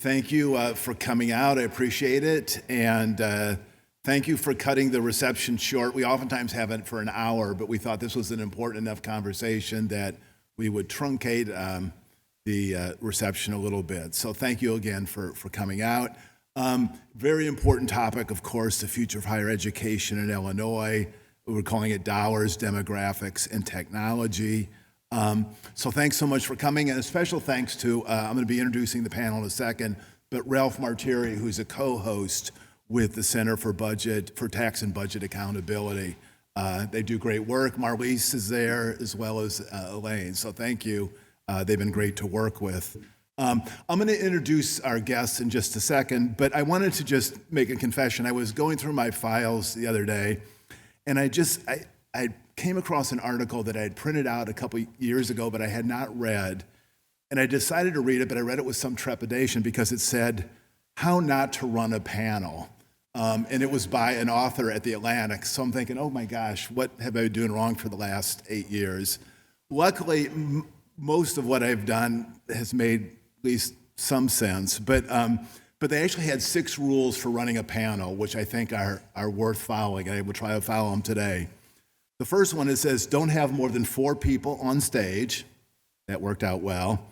Thank you for coming out. I appreciate it. And thank you for cutting the reception short. We oftentimes have it for an hour, but we thought this was an important enough conversation that we would truncate the reception a little bit. So thank you again for coming out. Very important topic, of course, the future of higher education in Illinois. We're calling it dollars, demographics, and technology. So thanks so much for coming, and a special thanks to, I'm going to be introducing the panel in a second, but Ralph Martire, who's a co-host with the Center for Tax and Budget Accountability. They do great work. Marlise is there, as well as Elaine, so thank you. They've been great to work with. I'm going to introduce our guests in just a second, but I wanted to just make a confession. I was going through my files the other day, and I came across an article that I had printed out a couple years ago, but I had not read. And I decided to read it, but I read it with some trepidation because it said, "How Not to Run a Panel." And it was by an author at The Atlantic. So I'm thinking, oh my gosh, what have I been doing wrong for the last 8 years? Luckily, most of what I've done has made at least some sense. But they actually had 6 rules for running a panel, which I think are worth following. And I will try to follow them today. The first one, it says, don't have more than 4 people on stage. That worked out well.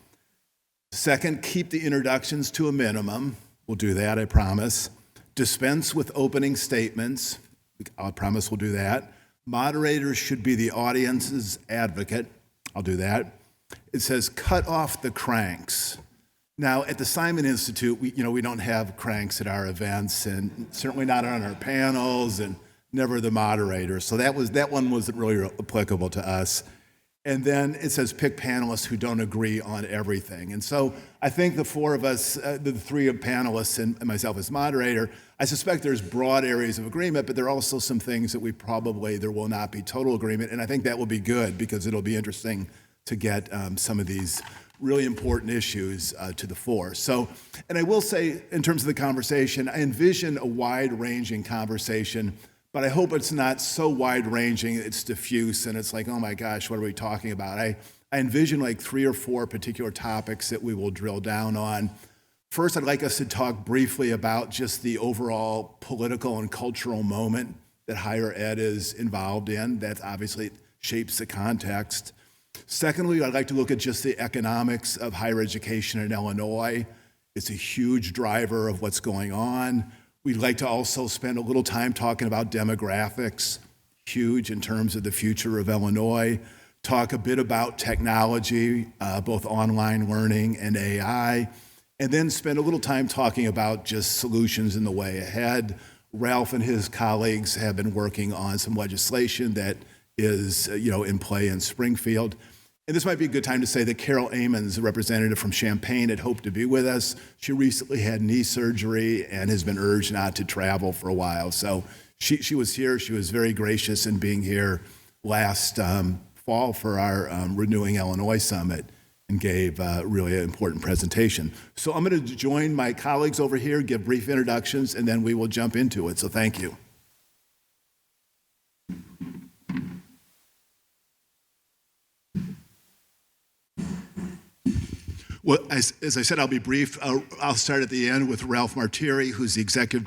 Second, keep the introductions to a minimum. We'll do that, I promise. Dispense with opening statements. I promise we'll do that. Moderators should be the audience's advocate. I'll do that. It says, cut off the cranks. Now, at the Simon Institute, we don't have cranks at our events, and certainly not on our panels, and never the moderator. So that one wasn't really applicable to us. And then it says pick panelists who don't agree on everything. And so I think the 4 of us, the 3 panelists and myself as moderator, I suspect there's broad areas of agreement, but there are also some things that there will not be total agreement. And I think that will be good because it'll be interesting to get some of these really important issues to the fore. So, and I will say in terms of the conversation, I envision a wide-ranging conversation, but I hope it's not so wide-ranging, it's diffuse, and it's like, oh my gosh, what are we talking about? I envision like 3 or 4 particular topics that we will drill down on. First, I'd like us to talk briefly about just the overall political and cultural moment that higher ed is involved in. That obviously shapes the context. Secondly, I'd like to look at just the economics of higher education in Illinois. It's a huge driver of what's going on. We'd like to also spend a little time talking about demographics, huge in terms of the future of Illinois, talk a bit about technology, both online learning and AI, and then spend a little time talking about just solutions in the way ahead. Ralph and his colleagues have been working on some legislation that is in play in Springfield. And this might be a good time to say that Carol Amons, a representative from Champaign, had hoped to be with us. She recently had knee surgery and has been urged not to travel for a while. So she was here. She was very gracious in being here last fall for our Renewing Illinois Summit and gave really an important presentation. So I'm going to join my colleagues over here, give brief introductions, and then we will jump into it. So thank you. Well, as I said, I'll be brief. I'll start at the end with Ralph Martire, who's the Executive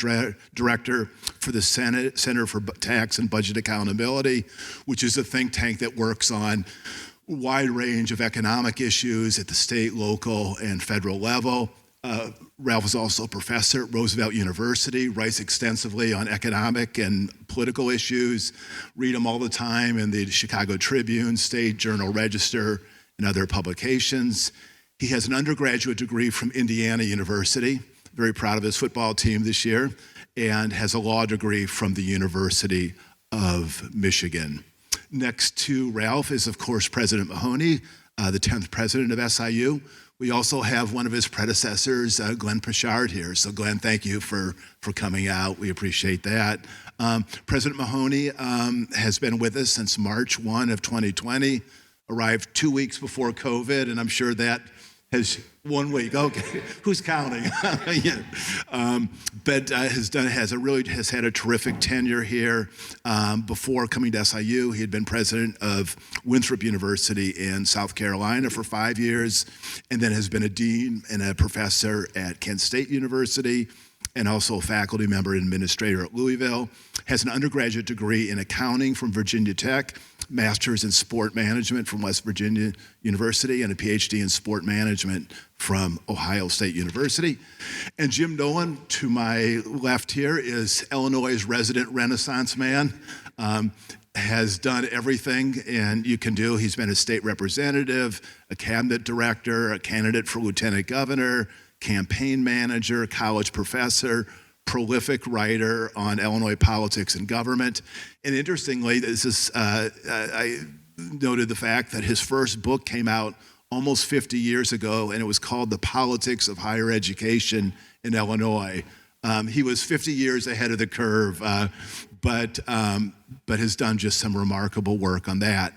Director for the Center for Tax and Budget Accountability, which is a think tank that works on a wide range of economic issues at the state, local, and federal level. Ralph is also a professor at Roosevelt University, writes extensively on economic and political issues. Read him all the time in the Chicago Tribune, State Journal Register, and other publications. He has an undergraduate degree from Indiana University, very proud of his football team this year, and has a law degree from the University of Michigan. Next to Ralph is, of course, President Mahony, the 10th president of SIU. We also have one of his predecessors, Glenn Pichard, here. So Glenn, thank you for coming out. We appreciate that. President Mahony has been with us since March 1 of 2020, arrived 2 weeks before COVID, and I'm sure that has 1 week. Okay, who's counting? Yeah. But has had a terrific tenure here. Before coming to SIU, he had been president of Winthrop University in South Carolina for 5 years, and then has been a dean and a professor at Kent State University, and also a faculty member and administrator at Louisville. Has an undergraduate degree in accounting from Virginia Tech, master's in sport management from West Virginia University, and a PhD in sport management from Ohio State University. And Jim Nowlan, to my left here, is Illinois' resident Renaissance man. Has done everything and you can do. He's been a state representative, a cabinet director, a candidate for lieutenant governor, campaign manager, college professor, prolific writer on Illinois politics and government. And interestingly, I noted the fact that his first book came out almost 50 years ago, and it was called The Politics of Higher Education in Illinois. He was 50 years ahead of the curve, but has done just some remarkable work on that.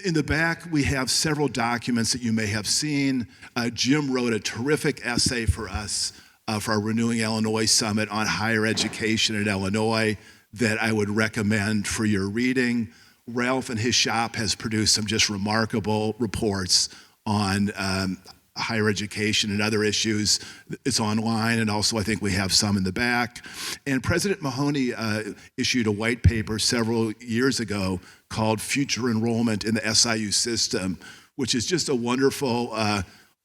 In the back, we have several documents that you may have seen. Jim wrote a terrific essay for us for our Renewing Illinois Summit on higher education in Illinois that I would recommend for your reading. Ralph and his shop has produced some just remarkable reports on higher education and other issues. It's online, and also I think we have some in the back. And President Mahony issued a white paper several years ago called Future Enrollment in the SIU System, which is just a wonderful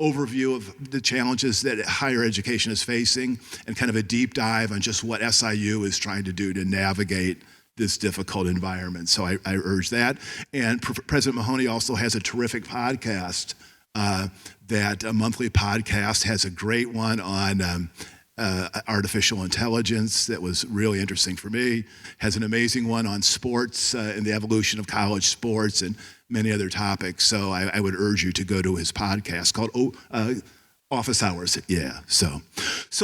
overview of the challenges that higher education is facing and kind of a deep dive on just what SIU is trying to do to navigate this difficult environment. So I urge that. And President Mahony also has a terrific podcast, that a monthly podcast, has a great one on artificial intelligence that was really interesting for me, has an amazing one on sports and the evolution of college sports and many other topics. So I would urge you to go to his podcast called Office Hours. Yeah, so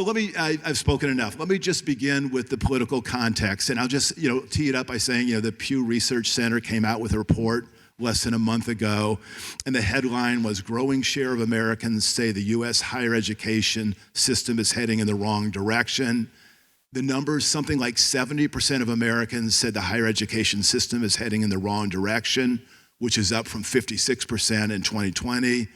let me, I've spoken enough. Let me just begin with the political context, and I'll just tee it up by saying the Pew Research Center came out with a report less than a month ago, and the headline was "Growing Share of Americans Say the U.S. Higher Education System is Heading in the Wrong Direction." The numbers, something like 70% of Americans said the higher education system is heading in the wrong direction, which is up from 56% in 2020.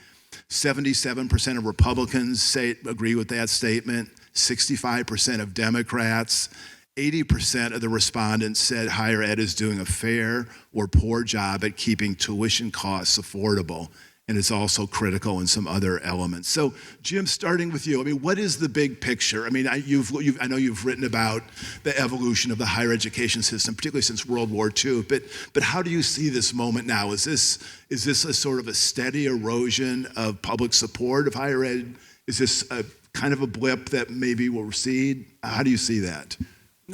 77% of Republicans agree with that statement, 65% of Democrats. 80% of the respondents said higher ed is doing a fair or poor job at keeping tuition costs affordable, and it's also critical in some other elements. So, Jim, starting with you, what is the big picture? I know you've written about the evolution of the higher education system, particularly since World War II, but how do you see this moment now? Is this a sort of a steady erosion of public support of higher ed? Is this a kind of a blip that maybe will recede? How do you see that?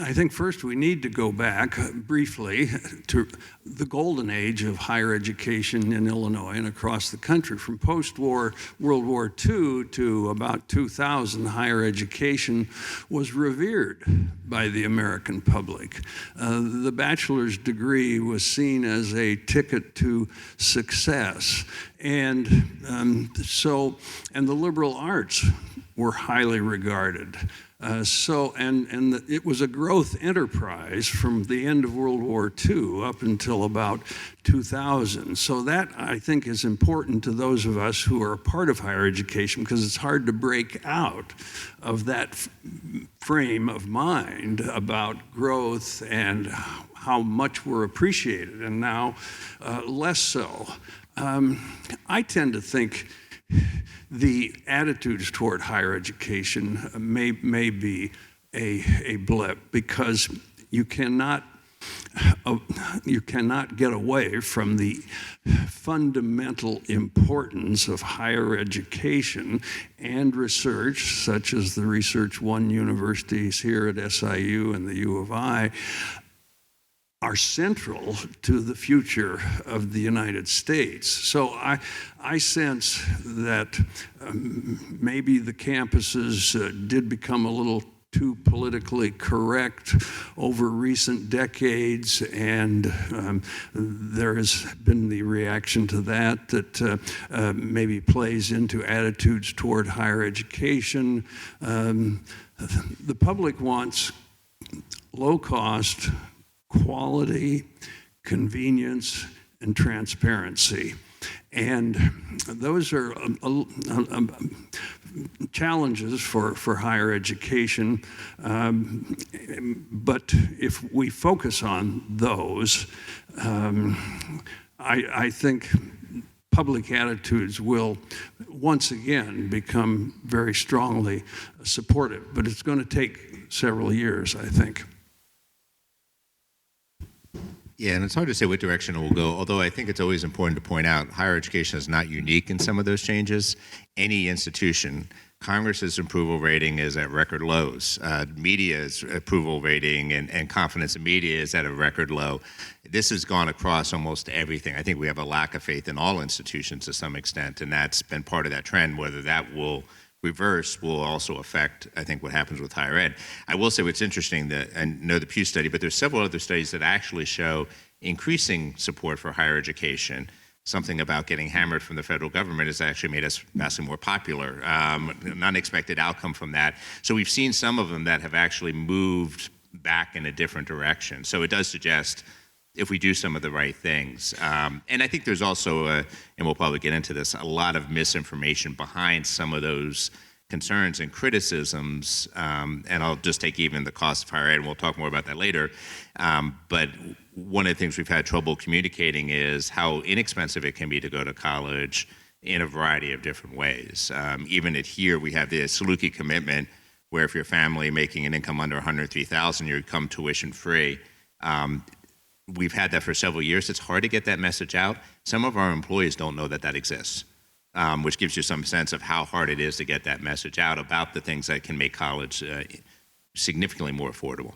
I think first we need to go back briefly to the golden age of higher education in Illinois and across the country. From post-war World War II to about 2000, higher education was revered by the American public. The bachelor's degree was seen as a ticket to success. And the liberal arts were highly regarded. It was a growth enterprise from the end of World War II up until about 2000. So that, I think, is important to those of us who are a part of higher education, because it's hard to break out of that frame of mind about growth and how much we're appreciated, and now less so. I tend to think the attitudes toward higher education may be a blip, because you cannot get away from the fundamental importance of higher education and research, such as the Research One universities here at SIU and the U of I, are central to the future of the United States. So I sense that maybe the campuses did become a little too politically correct over recent decades, and there has been the reaction to that maybe plays into attitudes toward higher education. The public wants low cost, quality, convenience, and transparency. And those are challenges for higher education. But if we focus on those, I think public attitudes will once again become very strongly supportive. But it's going to take several years, I think. Yeah, and it's hard to say what direction it will go, although I think it's always important to point out higher education is not unique in some of those changes. Any institution, Congress's approval rating is at record lows. Media's approval rating and confidence in media is at a record low. This has gone across almost everything. I think we have a lack of faith in all institutions to some extent, and that's been part of that trend. Whether that will reverse will also affect, I think, what happens with higher ed. I will say what's interesting, that I know the Pew study, but there's several other studies that actually show increasing support for higher education. Something about getting hammered from the federal government has actually made us vastly more popular. An unexpected outcome from that. So we've seen some of them that have actually moved back in a different direction. So it does suggest if we do some of the right things. And I think there's also, and we'll probably get into this, a lot of misinformation behind some of those concerns and criticisms. And I'll just take even the cost of higher ed, and we'll talk more about that later. But one of the things we've had trouble communicating is how inexpensive it can be to go to college in a variety of different ways. Even at here, we have the Saluki commitment, where if you're a family making an income under $103,000, you come tuition free. We've had that for several years. It's hard to get that message out. Some of our employees don't know that that exists, which gives you some sense of how hard it is to get that message out about the things that can make college significantly more affordable.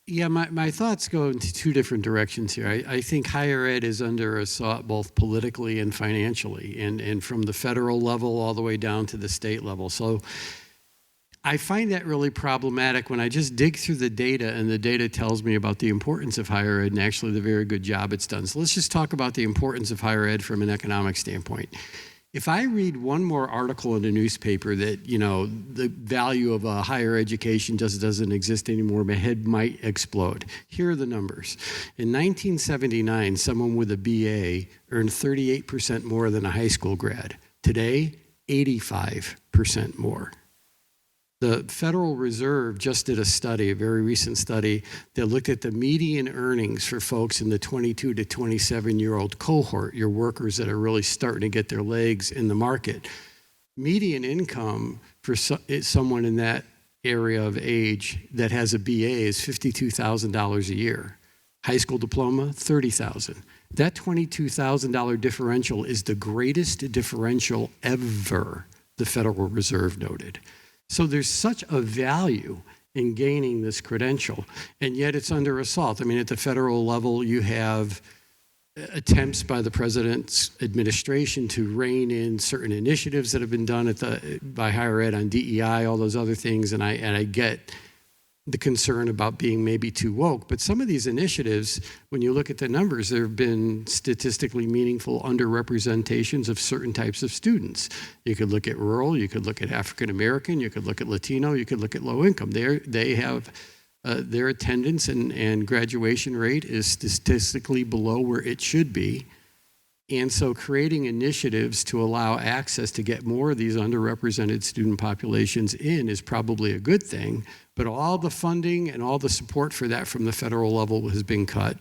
Yeah, my thoughts go into two different directions here. I think higher ed is under assault both politically and financially, and from the federal level all the way down to the state level. So I find that really problematic when I just dig through the data, and the data tells me about the importance of higher ed and actually the very good job it's done. So let's just talk about the importance of higher ed from an economic standpoint. If I read one more article in a newspaper that, you know, the value of a higher education just doesn't exist anymore, my head might explode. Here are the numbers. In 1979, someone with a BA earned 38% more than a high school grad. Today, 85% more. The Federal Reserve just did a study, a very recent study, that looked at the median earnings for folks in the 22 to 27-year-old cohort, your workers that are really starting to get their legs in the market. Median income for someone in that area of age that has a BA is $52,000 a year. High school diploma, $30,000. That $22,000 differential is the greatest differential ever, the Federal Reserve noted. So there's such a value in gaining this credential, and yet it's under assault. I mean, at the federal level, you have attempts by the president's administration to rein in certain initiatives that have been done by higher ed on DEI, all those other things, and I get the concern about being maybe too woke. But some of these initiatives, when you look at the numbers, there have been statistically meaningful underrepresentations of certain types of students. You could look at rural, you could look at African American, you could look at Latino, you could look at low income. They have their attendance and graduation rate is statistically below where it should be. And so creating initiatives to allow access to get more of these underrepresented student populations in is probably a good thing, but all the funding and all the support for that from the federal level has been cut.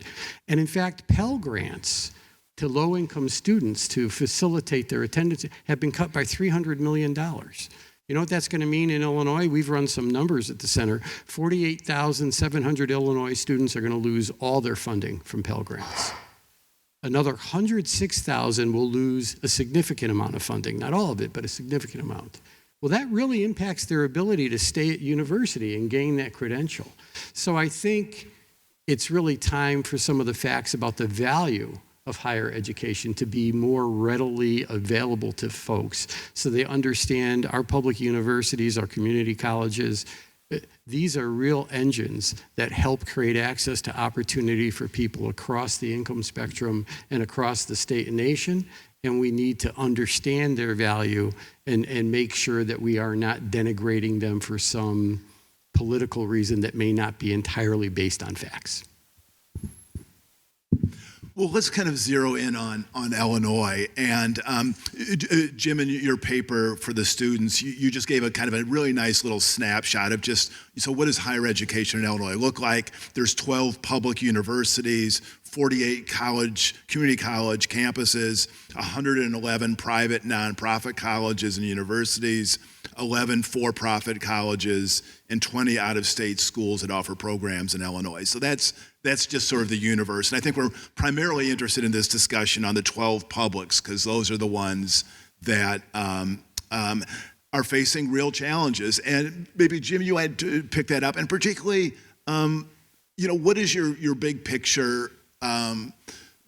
And in fact, Pell Grants to low-income students to facilitate their attendance have been cut by $300 million. You know what that's going to mean in Illinois? We've run some numbers at the center. 48,700 Illinois students are going to lose all their funding from Pell Grants. Another 106,000 will lose a significant amount of funding. Not all of it, but a significant amount. Well, that really impacts their ability to stay at university and gain that credential. So I think it's really time for some of the facts about the value of higher education to be more readily available to folks so they understand our public universities, our community colleges. These are real engines that help create access to opportunity for people across the income spectrum and across the state and nation. And we need to understand their value and make sure that we are not denigrating them for some political reason that may not be entirely based on facts. Well, let's kind of zero in on Illinois. And Jim, in your paper for the students, you just gave a kind of a really nice little snapshot of just, so what does higher education in Illinois look like? There's 12 public universities, 48 community college campuses, 111 private nonprofit colleges and universities, 11 for-profit colleges, and 20 out-of-state schools that offer programs in Illinois. So that's just sort of the universe. And I think we're primarily interested in this discussion on the 12 publics because those are the ones that are facing real challenges. And maybe, Jim, you had to pick that up. And particularly, what is your big picture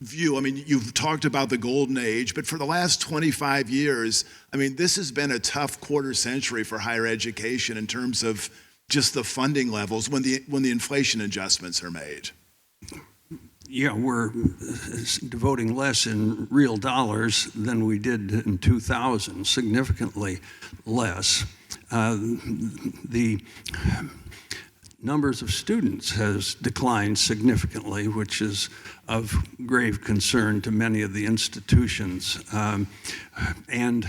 view? I mean, you've talked about the golden age, but for the last 25 years, I mean, this has been a tough quarter century for higher education in terms of just the funding levels when the inflation adjustments are made. Yeah, we're devoting less in real dollars than we did in 2000, significantly less. The numbers of students has declined significantly, which is of grave concern to many of the institutions. And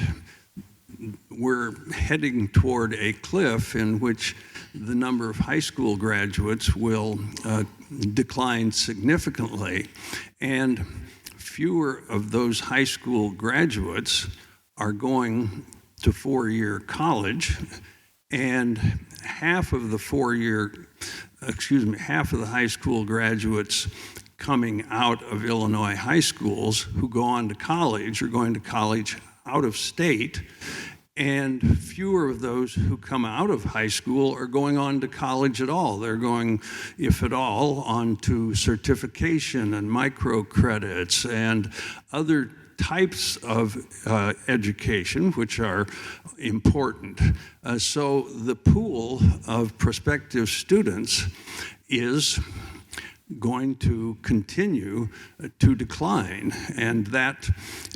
we're heading toward a cliff in which the number of high school graduates will decline significantly, and fewer of those high school graduates are going to four-year college, and half of the high school graduates coming out of Illinois high schools who go on to college are going to college out of state, and fewer of those who come out of high school are going on to college at all. They're going, if at all, on to certification and microcredits and other types of education, which are important. So the pool of prospective students is going to continue to decline, and that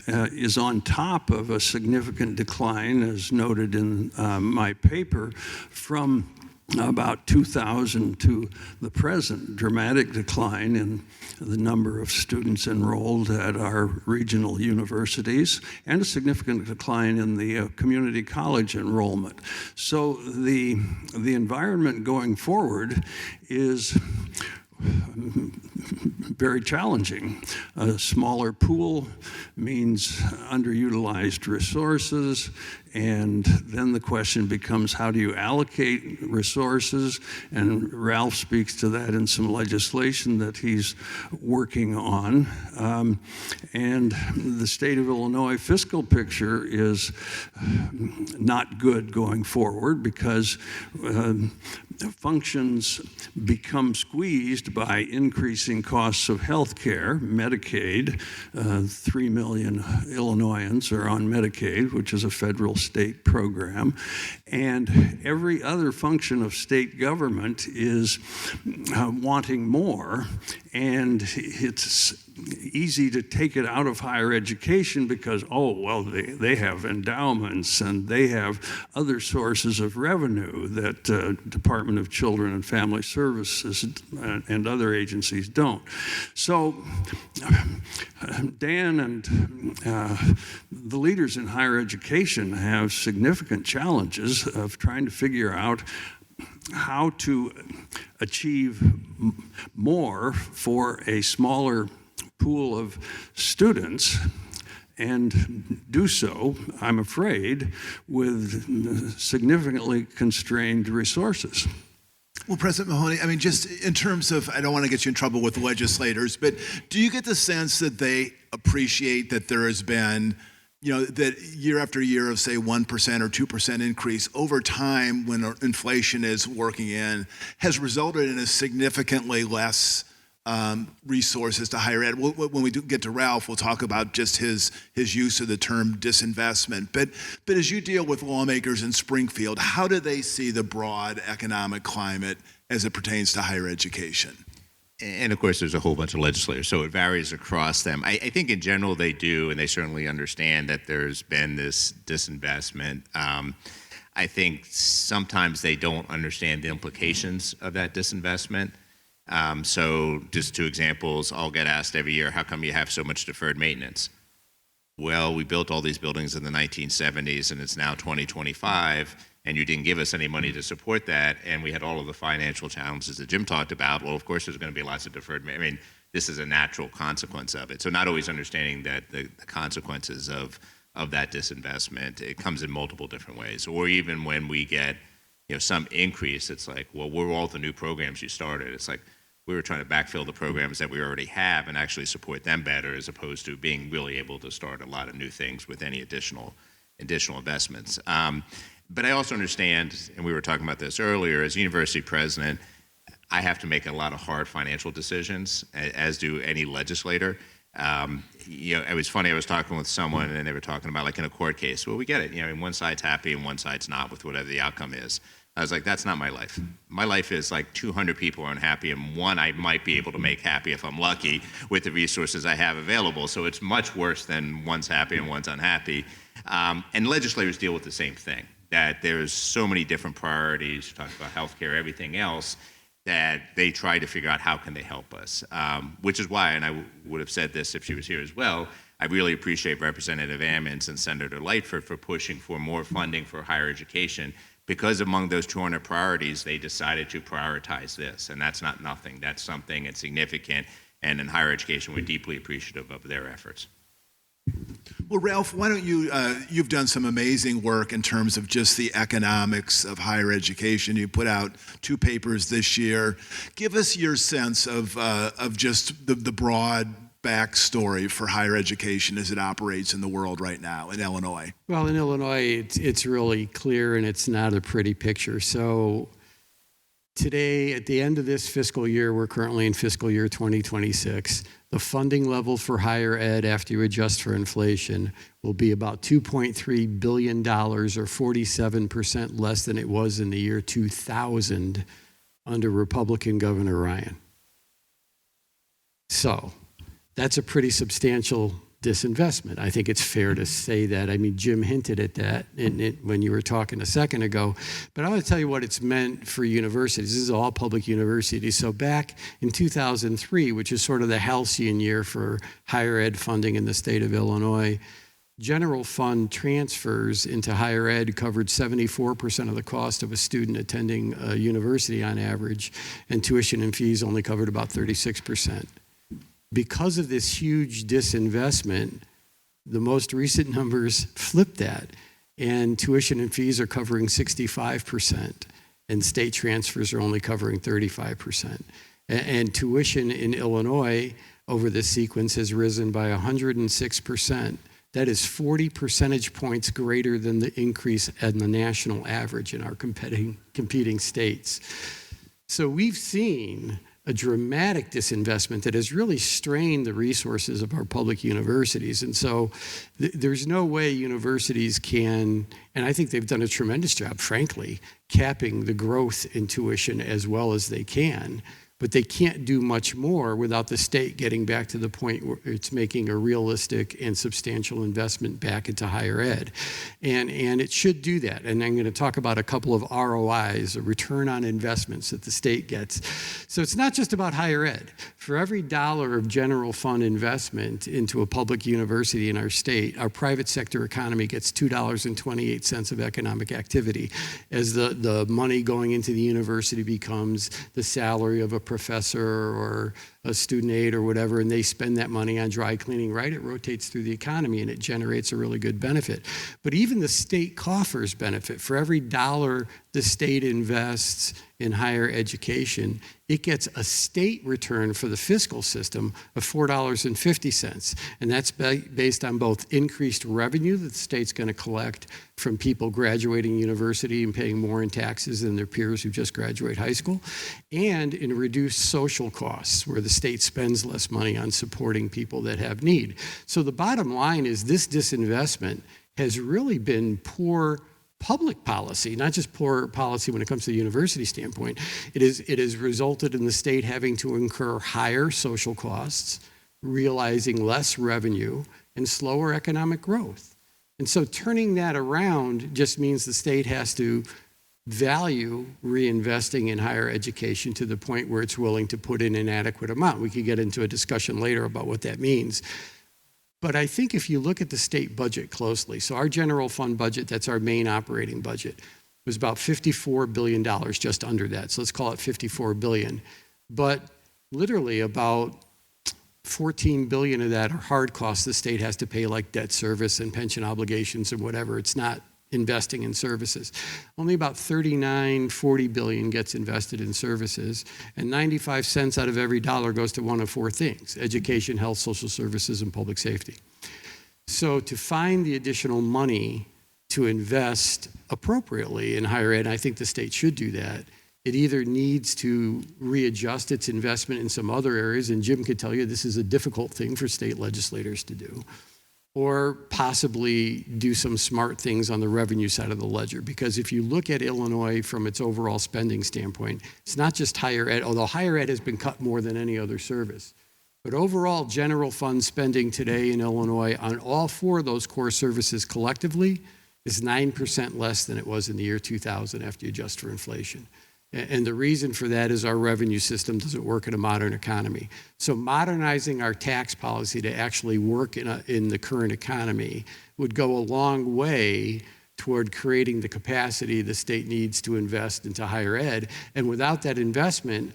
is on top of a significant decline, as noted in my paper, from about 2000 to the present, dramatic decline in the number of students enrolled at our regional universities, and a significant decline in the community college enrollment. So the environment going forward is very challenging. A smaller pool means underutilized resources, and then the question becomes, how do you allocate resources? And Ralph speaks to that in some legislation that he's working on. And the state of Illinois fiscal picture is not good going forward because functions become squeezed by increasing costs of health care. Medicaid, 3 million Illinoisans are on Medicaid, which is a federal state program, and every other function of state government is wanting more, and it's easy to take it out of higher education because, they have endowments and they have other sources of revenue that Department of Children and Family Services and other agencies don't. So Dan and the leaders in higher education have significant challenges of trying to figure out how to achieve more for a smaller pool of students, and do so, I'm afraid, with significantly constrained resources. Well, President Mahony, I mean, just in terms of, I don't want to get you in trouble with the legislators, but do you get the sense that they appreciate that there has been, that year after year of, say, 1% or 2% increase over time when inflation is working in has resulted in a significantly less resources to higher ed. When we get to Ralph, we'll talk about just his use of the term disinvestment. But as you deal with lawmakers in Springfield, how do they see the broad economic climate as it pertains to higher education? And of course, there's a whole bunch of legislators, so it varies across them. I think in general they do, and they certainly understand that there's been this disinvestment. I think sometimes they don't understand the implications of that disinvestment. So just two examples, I'll get asked every year, how come you have so much deferred maintenance? Well, we built all these buildings in the 1970s and it's now 2025 and you didn't give us any money to support that, and we had all of the financial challenges that Jim talked about. Well, of course there's going to be lots of deferred maintenance. I mean, this is a natural consequence of it. So not always understanding that the consequences of that disinvestment, it comes in multiple different ways. Or even when we get some increase, it's like, well, where were all the new programs you started? It's like, we were trying to backfill the programs that we already have and actually support them better, as opposed to being really able to start a lot of new things with any additional investments. But I also understand, and we were talking about this earlier, as university president, I have to make a lot of hard financial decisions, as do any legislator. It was funny, I was talking with someone and they were talking about, like, in a court case, well, we get it, one side's happy and one side's not with whatever the outcome is. I was like, that's not my life. My life is like 200 people are unhappy and one I might be able to make happy if I'm lucky with the resources I have available. So it's much worse than one's happy and one's unhappy. And legislators deal with the same thing, that there's so many different priorities, talk about healthcare, everything else, that they try to figure out how can they help us, which is why, and I would have said this if she was here as well, I really appreciate Representative Ammons and Senator Lightfoot for pushing for more funding for higher education, because among those 200 priorities, they decided to prioritize this, and that's not nothing. That's something that's significant, and in higher education, we're deeply appreciative of their efforts. Well, Ralph, why don't you've done some amazing work in terms of just the economics of higher education. You put out 2 papers this year. Give us your sense of just the broad backstory for higher education as it operates in the world right now in Illinois. Well, in Illinois, it's really clear and it's not a pretty picture. So today, at the end of this fiscal year, we're currently in fiscal year 2026, the funding level for higher ed after you adjust for inflation will be about $2.3 billion, or 47% less than it was in the year 2000 under Republican Governor Ryan. So that's a pretty substantial disinvestment. I think it's fair to say that. I mean, Jim hinted at that when you were talking a second ago. But I want to tell you what it's meant for universities. This is all public universities. So back in 2003, which is sort of the halcyon year for higher ed funding in the state of Illinois, general fund transfers into higher ed covered 74% of the cost of a student attending a university on average, and tuition and fees only covered about 36%. Because of this huge disinvestment, the most recent numbers flip that, and tuition and fees are covering 65%, and state transfers are only covering 35%. And tuition in Illinois over this sequence has risen by 106%. That is 40 percentage points greater than the increase in the national average in our competing states. So we've seen a dramatic disinvestment that has really strained the resources of our public universities. And so there's no way universities can, and I think they've done a tremendous job, frankly, capping the growth in tuition as well as they can. But they can't do much more without the state getting back to the point where it's making a realistic and substantial investment back into higher ed. And it should do that. And I'm going to talk about a couple of ROIs, a return on investments that the state gets. So it's not just about higher ed. For every dollar of general fund investment into a public university in our state, our private sector economy gets $2.28 of economic activity, as the money going into the university becomes the salary of a professor or a student aide or whatever, and they spend that money on dry cleaning, right? It rotates through the economy and it generates a really good benefit. But even the state coffers benefit. For every dollar the state invests in higher education, it gets a state return for the fiscal system of $4.50. And that's based on both increased revenue that the state's going to collect from people graduating university and paying more in taxes than their peers who just graduate high school, and in reduced social costs where the state spends less money on supporting people that have need. So the bottom line is this disinvestment has really been poor public policy, not just poor policy when it comes to the university standpoint. It has resulted in the state having to incur higher social costs, realizing less revenue, and slower economic growth. And so turning that around just means the state has to value reinvesting in higher education to the point where it's willing to put in an adequate amount. We could get into a discussion later about what that means. But I think if you look at the state budget closely, so our general fund budget, that's our main operating budget, was about $54 billion, just under that. So let's call it $54 billion. But literally about $14 billion of that are hard costs the state has to pay, like debt service and pension obligations and whatever. It's not investing in services. Only about $40 billion gets invested in services, and 95 cents out of every dollar goes to one of four things: education, health, social services, and public safety. So to find the additional money to invest appropriately in higher ed, and I think the state should do that, it either needs to readjust its investment in some other areas, and Jim could tell you this is a difficult thing for state legislators to do, or possibly do some smart things on the revenue side of the ledger. Because if you look at Illinois from its overall spending standpoint, it's not just higher ed, although higher ed has been cut more than any other service. But overall general fund spending today in Illinois on all four of those core services collectively is 9% less than it was in the year 2000 after you adjust for inflation. And the reason for that is our revenue system doesn't work in a modern economy. So modernizing our tax policy to actually work in the current economy would go a long way toward creating the capacity the state needs to invest into higher ed. And without that investment,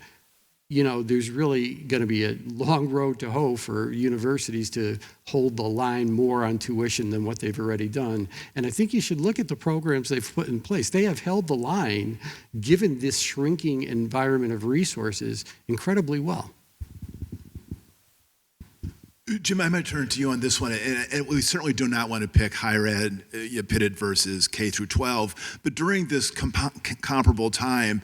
you know, there's really going to be a long road to hoe for universities to hold the line more on tuition than what they've already done. And I think you should look at the programs they've put in place. They have held the line, given this shrinking environment of resources, incredibly well. Jim, I might turn to you on this one, and we certainly do not want to pick higher ed, pitted versus K through 12, but during this comparable time,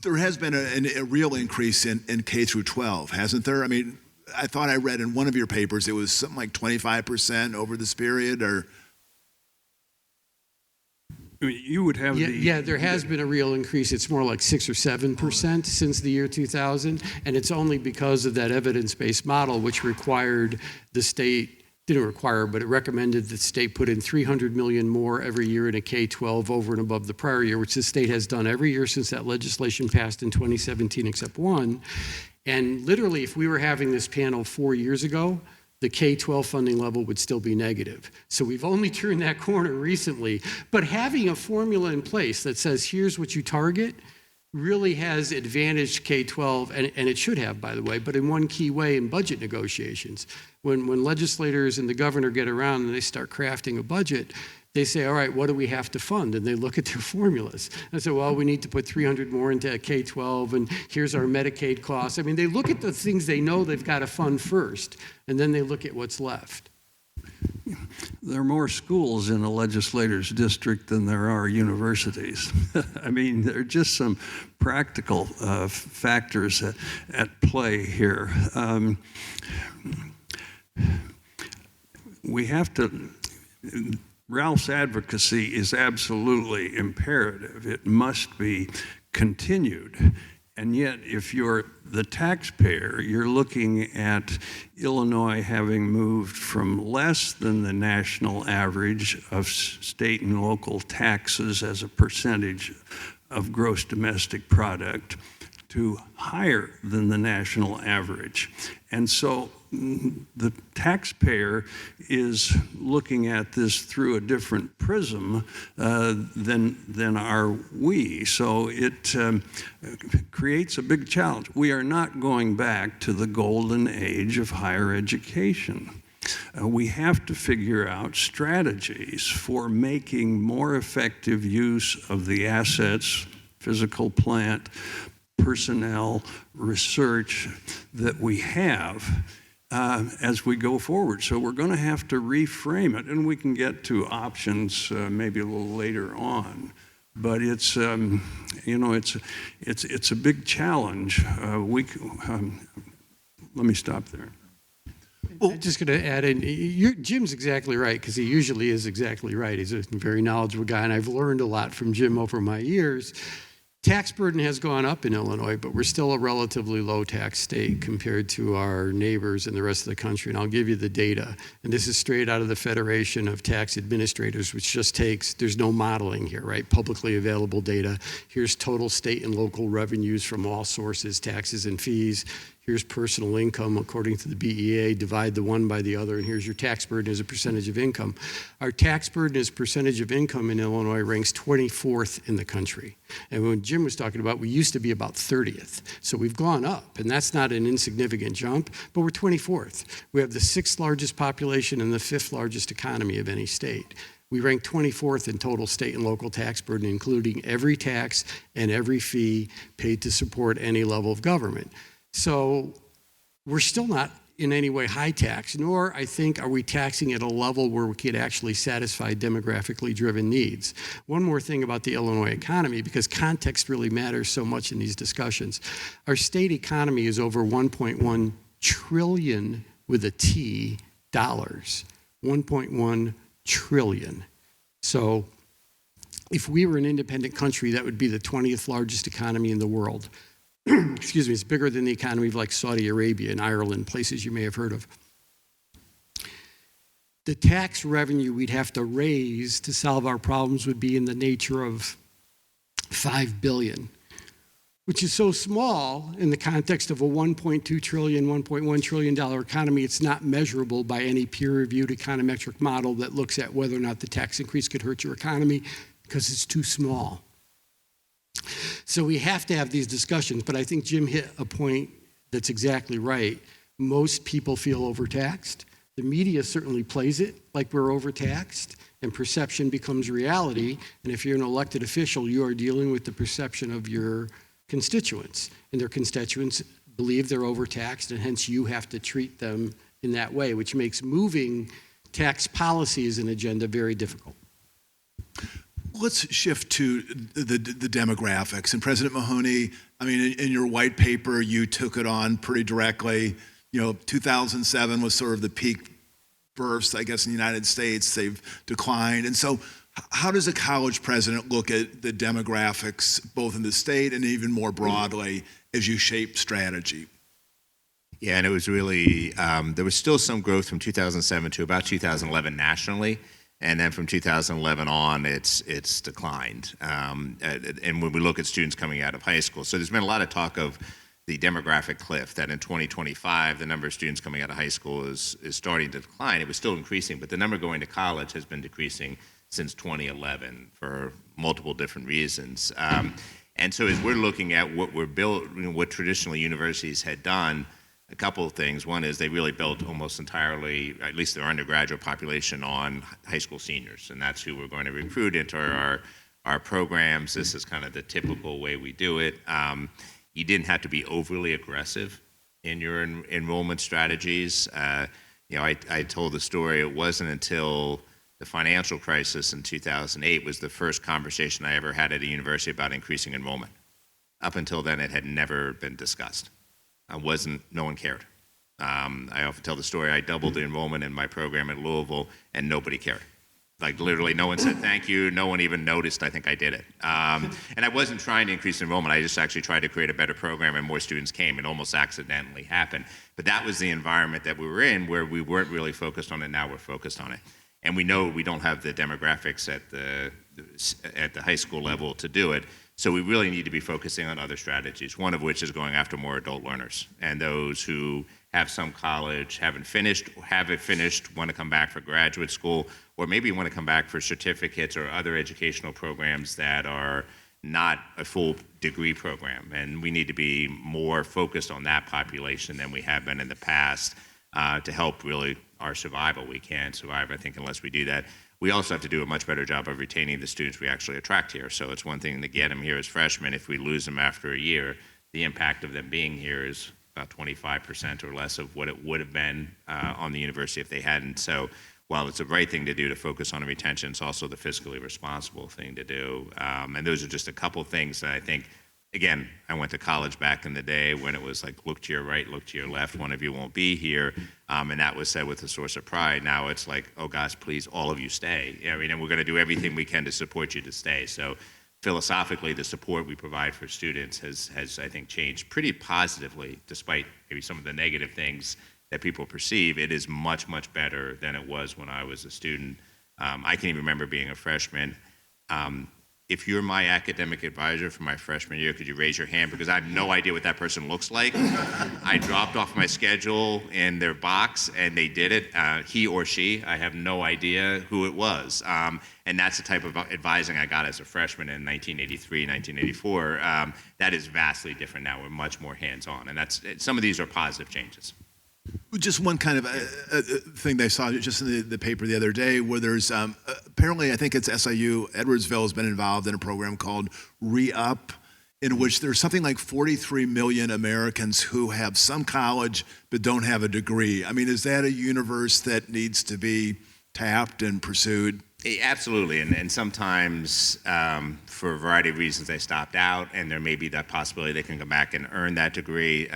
there has been a real increase in K through 12, hasn't there? I mean, I thought I read in one of your papers it was something like 25% over this period, or? I mean, you would have Yeah, there has been a real increase. It's more like 6 or 7% since the year 2000, and it's only because of that evidence-based model, which required the state, didn't require, but it recommended that the state put in $300 million more every year in a K-12 over and above the prior year, which the state has done every year since that legislation passed in 2017 except one. And literally, if we were having this panel 4 years ago, the K-12 funding level would still be negative. So we've only turned that corner recently. But having a formula in place that says, here's what you target, really has advantaged K-12, and it should have, by the way, but in one key way in budget negotiations. When legislators and the governor get around and they start crafting a budget, they say, all right, what do we have to fund? And they look at their formulas. And say, well, we need to put 300 more into K-12, and here's our Medicaid costs. I mean, they look at the things they know they've got to fund first, and then they look at what's left. There are more schools in a legislator's district than there are universities. I mean, there are just some practical factors at play here. We have to, Ralph's advocacy is absolutely imperative. It must be continued. And yet, if you're the taxpayer, you're looking at Illinois having moved from less than the national average of state and local taxes as a percentage of gross domestic product to higher than the national average. And so the taxpayer is looking at this through a different prism than are we. So it creates a big challenge. We are not going back to the golden age of higher education. We have to figure out strategies for making more effective use of the assets, physical plant, personnel, research that we have as we go forward. So we're going to have to reframe it, and we can get to options maybe a little later on. But it's it's a big challenge. Let me stop there. I'm just going to add in, Jim's exactly right, because he usually is exactly right. He's a very knowledgeable guy, and I've learned a lot from Jim over my years. Tax burden has gone up in Illinois, but we're still a relatively low tax state compared to our neighbors and the rest of the country. And I'll give you the data. And this is straight out of the Federation of Tax Administrators, which just takes, there's no modeling here, right? Publicly available data. Here's total state and local revenues from all sources, taxes and fees. Here's personal income according to the BEA, divide the one by the other, and here's your tax burden as a percentage of income. Our tax burden as percentage of income in Illinois ranks 24th in the country. And when Jim was talking about, we used to be about 30th. So we've gone up, and that's not an insignificant jump, but we're 24th. We have the 6th largest population and the 5th largest economy of any state. We rank 24th in total state and local tax burden, including every tax and every fee paid to support any level of government. So we're still not in any way high tax, nor, I think, are we taxing at a level where we could actually satisfy demographically driven needs. One more thing about the Illinois economy, because context really matters so much in these discussions. Our state economy is over 1.1 trillion with a T dollars. 1.1 trillion. So if we were an independent country, that would be the 20th largest economy in the world. Excuse me, it's bigger than the economy of like Saudi Arabia and Ireland, places you may have heard of. The tax revenue we'd have to raise to solve our problems would be in the nature of $5 billion, which is so small in the context of a $1.2 trillion, $1.1 trillion economy, it's not measurable by any peer-reviewed econometric model that looks at whether or not the tax increase could hurt your economy, because it's too small. So we have to have these discussions, but I think Jim hit a point that's exactly right. Most people feel overtaxed. The media certainly plays it like we're overtaxed, and perception becomes reality. And if you're an elected official, you are dealing with the perception of your constituents, and their constituents believe they're overtaxed, and hence you have to treat them in that way, which makes moving tax policy as an agenda very difficult. Let's shift to the demographics. And President Mahony, I mean, in your white paper, you took it on pretty directly. 2007 was sort of the peak births, I guess, in the United States. They've declined. And so how does a college president look at the demographics, both in the state and even more broadly, as you shape strategy? Yeah, and it was really, there was still some growth from 2007 to about 2011 nationally. And then from 2011 on, it's declined. And when we look at students coming out of high school, so there's been a lot of talk of the demographic cliff, that in 2025, the number of students coming out of high school is starting to decline. It was still increasing, but the number going to college has been decreasing since 2011 for multiple different reasons. And so as we're looking at what what traditional universities had done, a couple of things. One is they really built almost entirely, at least their undergraduate population, on high school seniors, and that's who we're going to recruit into our programs. This is kind of the typical way we do it. You didn't have to be overly aggressive in your enrollment strategies. I told the story. It wasn't until the financial crisis in 2008 was the first conversation I ever had at a university about increasing enrollment. Up until then, it had never been discussed. No one cared. I often tell the story, I doubled the enrollment in my program at Louisville, and nobody cared. Like literally no one said thank you, no one even noticed I think I did it. And I wasn't trying to increase enrollment, I just actually tried to create a better program and more students came. It almost accidentally happened. But that was the environment that we were in where we weren't really focused on it, now we're focused on it. And we know we don't have the demographics at the high school level to do it. So we really need to be focusing on other strategies, one of which is going after more adult learners and those who have some college, have it finished, want to come back for graduate school, or maybe want to come back for certificates or other educational programs that are not a full degree program. And we need to be more focused on that population than we have been in the past to help really our survival. We can't survive, I think, unless we do that. We also have to do a much better job of retaining the students we actually attract here. So it's one thing to get them here as freshmen. If we lose them after a year, the impact of them being here is about 25% or less of what it would have been on the university if they hadn't. So while it's the right thing to do to focus on retention, it's also the fiscally responsible thing to do. And those are just a couple things that I think, again, I went to college back in the day when it was like, look to your right, look to your left, one of you won't be here. And that was said with a source of pride. Now it's like, oh gosh, please, all of you stay. I mean, and we're going to do everything we can to support you to stay. So philosophically, the support we provide for students has I think, changed pretty positively, despite maybe some of the negative things that people perceive. It is much, much better than it was when I was a student. I can even remember being a freshman. If you're my academic advisor for my freshman year, could you raise your hand? Because I have no idea what that person looks like. I dropped off my schedule in their box, and they did it. He or she, I have no idea who it was. And that's the type of advising I got as a freshman in 1983, 1984. That is vastly different now. We're much more hands-on, and some of these are positive changes. Just one kind of thing that I saw just in the paper the other day, where there's apparently, I think it's SIU, Edwardsville has been involved in a program called Re-Up, in which there's something like 43 million Americans who have some college but don't have a degree. I mean, is that a universe that needs to be tapped and pursued? Absolutely, and sometimes for a variety of reasons they stopped out, and there may be that possibility they can come back and earn that degree.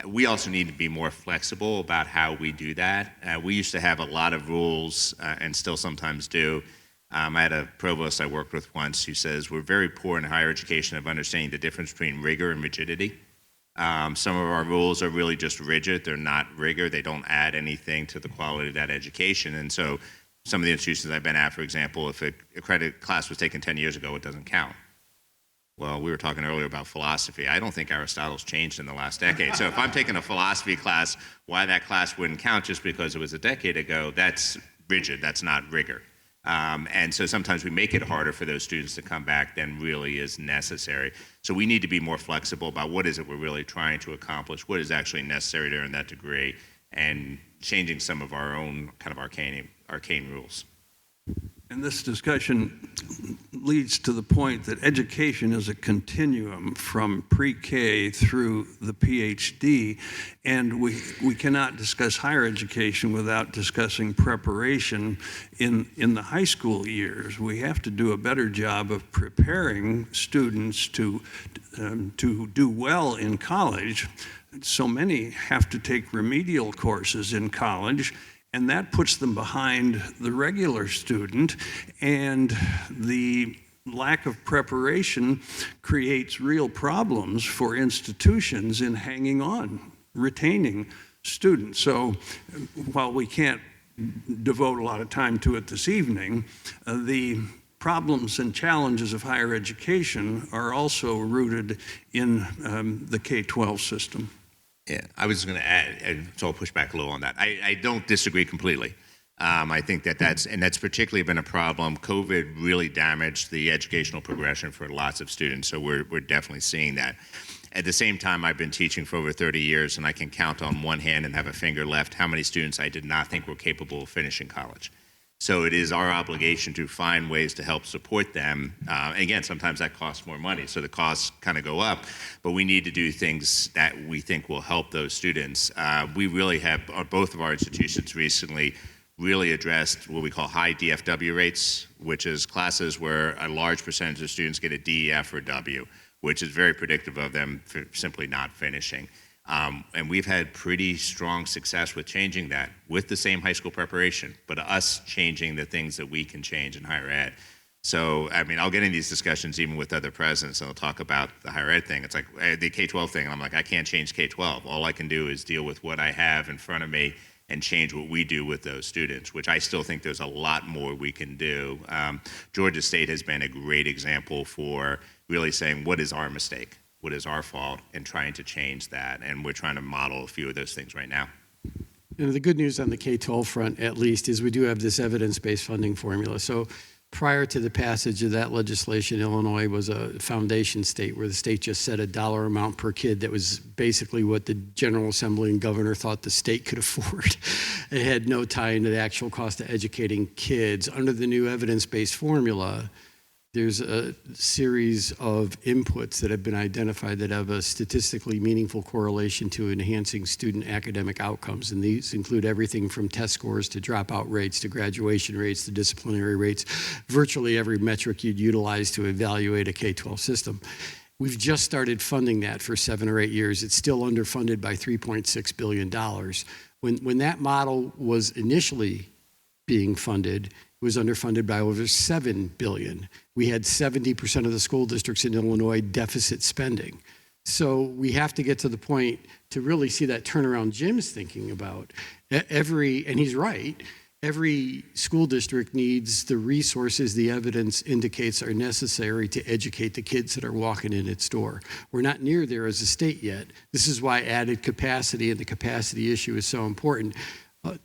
We also need to be more flexible about how we do that. We used to have a lot of rules, and still sometimes do. I had a provost I worked with once who says we're very poor in higher education of understanding the difference between rigor and rigidity. Some of our rules are really just rigid. They're not rigor. They don't add anything to the quality of that education. And so some of the institutions I've been at, for example, if a credit class was taken 10 years ago, it doesn't count. Well, we were talking earlier about philosophy. I don't think Aristotle's changed in the last decade. So if I'm taking a philosophy class, why that class wouldn't count just because it was a decade ago, that's rigid, that's not rigor. And so sometimes we make it harder for those students to come back than really is necessary. So we need to be more flexible about what is it we're really trying to accomplish, what is actually necessary to earn that degree, and changing some of our own kind of arcane rules. And this discussion leads to the point that education is a continuum from pre-K through the PhD, and we cannot discuss higher education without discussing preparation in the high school years. We have to do a better job of preparing students to do well in college. So many have to take remedial courses in college, and that puts them behind the regular student, and the lack of preparation creates real problems for institutions in hanging on, retaining students. So while we can't devote a lot of time to it this evening, the problems and challenges of higher education are also rooted in the K-12 system. Yeah, I was going to add, and so I'll push back a little on that. I don't disagree completely. I think that's particularly been a problem. COVID really damaged the educational progression for lots of students, so we're definitely seeing that. At the same time, I've been teaching for over 30 years, and I can count on one hand and have a finger left how many students I did not think were capable of finishing college. So it is our obligation to find ways to help support them. And again, sometimes that costs more money, so the costs kind of go up. But we need to do things that we think will help those students. We really have, both of our institutions recently, really addressed what we call high DFW rates, which is classes where a large percentage of students get a D, F, or W, which is very predictive of them for simply not finishing. And we've had pretty strong success with changing that with the same high school preparation, but us changing the things that we can change in higher ed. So, I mean, I'll get in these discussions even with other presidents, and they'll talk about the higher ed thing. It's like the K-12 thing, and I'm like, I can't change K-12. All I can do is deal with what I have in front of me and change what we do with those students, which I still think there's a lot more we can do. Georgia State has been a great example for really saying, what is our mistake? What is our fault, and trying to change that. And we're trying to model a few of those things right now. You know, the good news on the K-12 front, at least, is we do have this evidence-based funding formula. So prior to the passage of that legislation, Illinois was a foundation state where the state just set a dollar amount per kid that was basically what the General Assembly and governor thought the state could afford. It had no tie into the actual cost of educating kids. Under the new evidence-based formula, there's a series of inputs that have been identified that have a statistically meaningful correlation to enhancing student academic outcomes. And these include everything from test scores to dropout rates to graduation rates to disciplinary rates, virtually every metric you'd utilize to evaluate a K-12 system. We've just started funding that for 7 or 8 years. It's still underfunded by $3.6 billion. When that model was initially being funded, it was underfunded by over $7 billion. We had 70% of the school districts in Illinois deficit spending. So we have to get to the point to really see that turnaround Jim's thinking about. And he's right, every school district needs the resources the evidence indicates are necessary to educate the kids that are walking in its door. We're not near there as a state yet. This is why added capacity and the capacity issue is so important.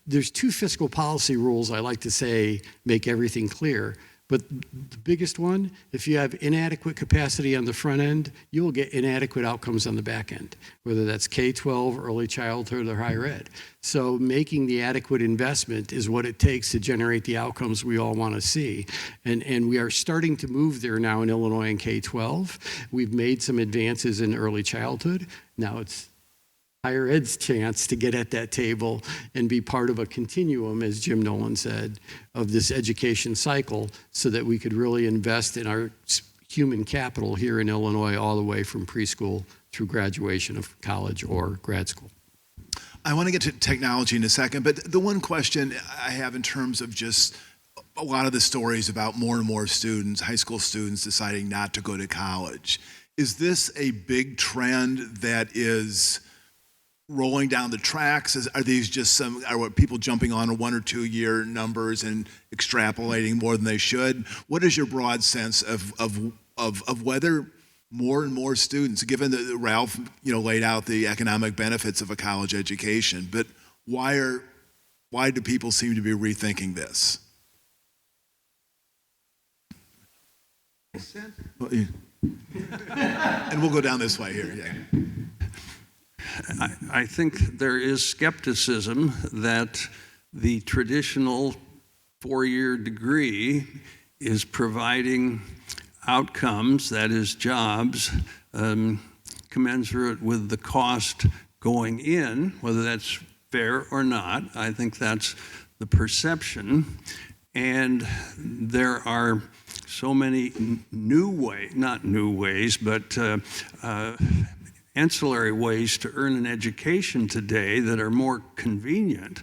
There's 2 fiscal policy rules I like to say make everything clear. But the biggest one, if you have inadequate capacity on the front end, you will get inadequate outcomes on the back end, whether that's K-12, early childhood, or higher ed. So making the adequate investment is what it takes to generate the outcomes we all want to see. And we are starting to move there now in Illinois and K-12. We've made some advances in early childhood. Now it's higher ed's chance to get at that table and be part of a continuum, as Jim Nowlan said, of this education cycle so that we could really invest in our human capital here in Illinois all the way from preschool through graduation of college or grad school. I want to get to technology in a second, but the one question I have in terms of just a lot of the stories about more and more students, high school students deciding not to go to college, is this a big trend that is rolling down the tracks? Are these just are people jumping on 1 or 2 year numbers and extrapolating more than they should? What is your broad sense of whether more and more students, given that Ralph laid out the economic benefits of a college education, but why do people seem to be rethinking this? And we'll go down this way here. Yeah. I think there is skepticism that the traditional 4-year degree is providing outcomes, that is jobs, commensurate with the cost going in, whether that's fair or not. I think that's the perception. And there are so many ancillary ways to earn an education today that are more convenient.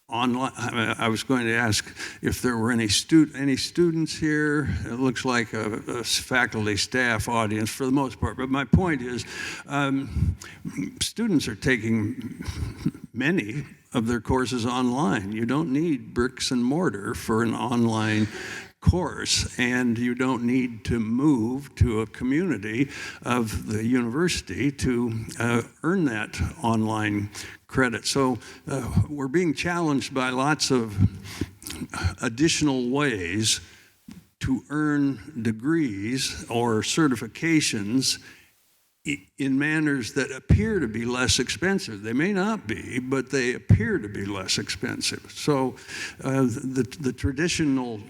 Online, I was going to ask if there were any students here. It looks like a faculty staff audience for the most part. But my point is, students are taking many of their courses online. You don't need bricks and mortar for an online course, and you don't need to move to a community of the university to earn that online credit. So we're being challenged by lots of additional ways to earn degrees or certifications in manners that appear to be less expensive. They may not be, but they appear to be less expensive. So the traditional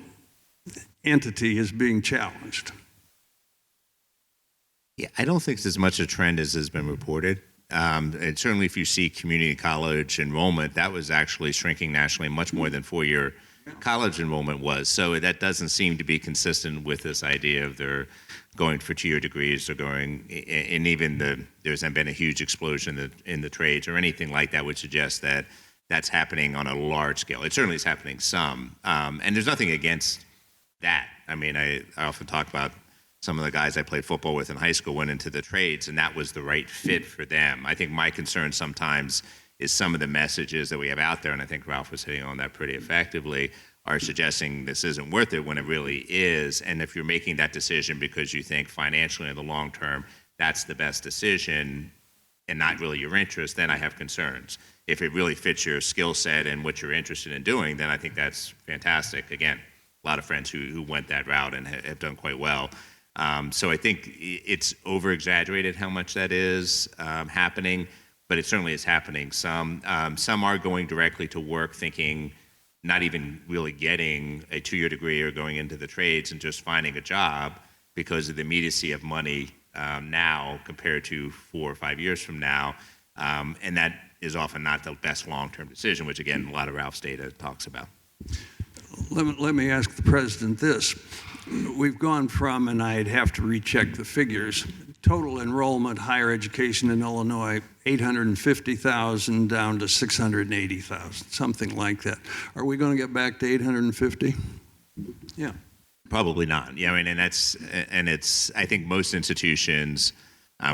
entity is being challenged. Yeah, I don't think it's as much a trend as has been reported. And certainly if you see community college enrollment, that was actually shrinking nationally much more than 4-year college enrollment was. So that doesn't seem to be consistent with this idea of they're going for 2-year degrees or going, and even there's been a huge explosion in the trades or anything like that would suggest that that's happening on a large scale. It certainly is happening some. And there's nothing against that. I mean, I often talk about some of the guys I played football with in high school went into the trades, and that was the right fit for them. I think my concern sometimes is some of the messages that we have out there, and I think Ralph was hitting on that pretty effectively, are suggesting this isn't worth it when it really is. And if you're making that decision because you think financially in the long term that's the best decision and not really your interest, then I have concerns. If it really fits your skill set and what you're interested in doing, then I think that's fantastic. Again, a lot of friends who went that route and have done quite well. So I think it's over-exaggerated how much that is happening, but it certainly is happening. Some are going directly to work thinking, not even really getting a 2-year degree or going into the trades and just finding a job because of the immediacy of money now compared to 4 or 5 years from now. And that is often not the best long-term decision, which again, a lot of Ralph's data talks about. Let me ask the president this. We've gone from, and I'd have to recheck the figures, total enrollment, higher education in Illinois, 850,000 down to 680,000, something like that. Are we going to get back to 850? Yeah. Probably not. Yeah, I mean, and it's. I think most institutions,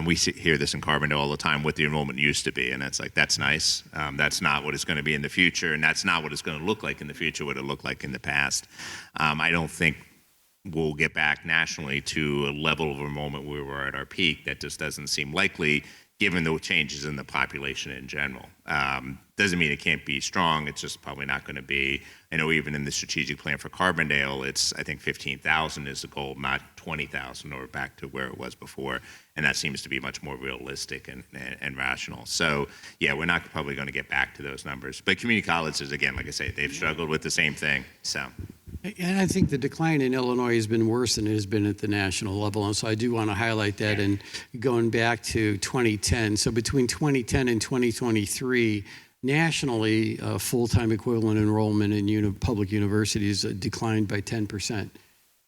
we hear this in Carbondale all the time, what the enrollment used to be, and it's like, that's nice. That's not what it's going to be in the future, and that's not what it's going to look like in the future, what it looked like in the past. I don't think we'll get back nationally to a level of enrollment where we were at our peak. That just doesn't seem likely, given the changes in the population in general. Doesn't mean it can't be strong. It's just probably not going to be. I know even in the strategic plan for Carbondale, it's, I think 15,000 is the goal, not 20,000 or back to where it was before. And that seems to be much more realistic and rational. So yeah, we're not probably going to get back to those numbers. But community colleges, again, like I say, they've struggled with the same thing. So. And I think the decline in Illinois has been worse than it has been at the national level. And so I do want to highlight that. And going back to 2010, so between 2010 and 2023, nationally, full-time equivalent enrollment in public universities declined by 10%.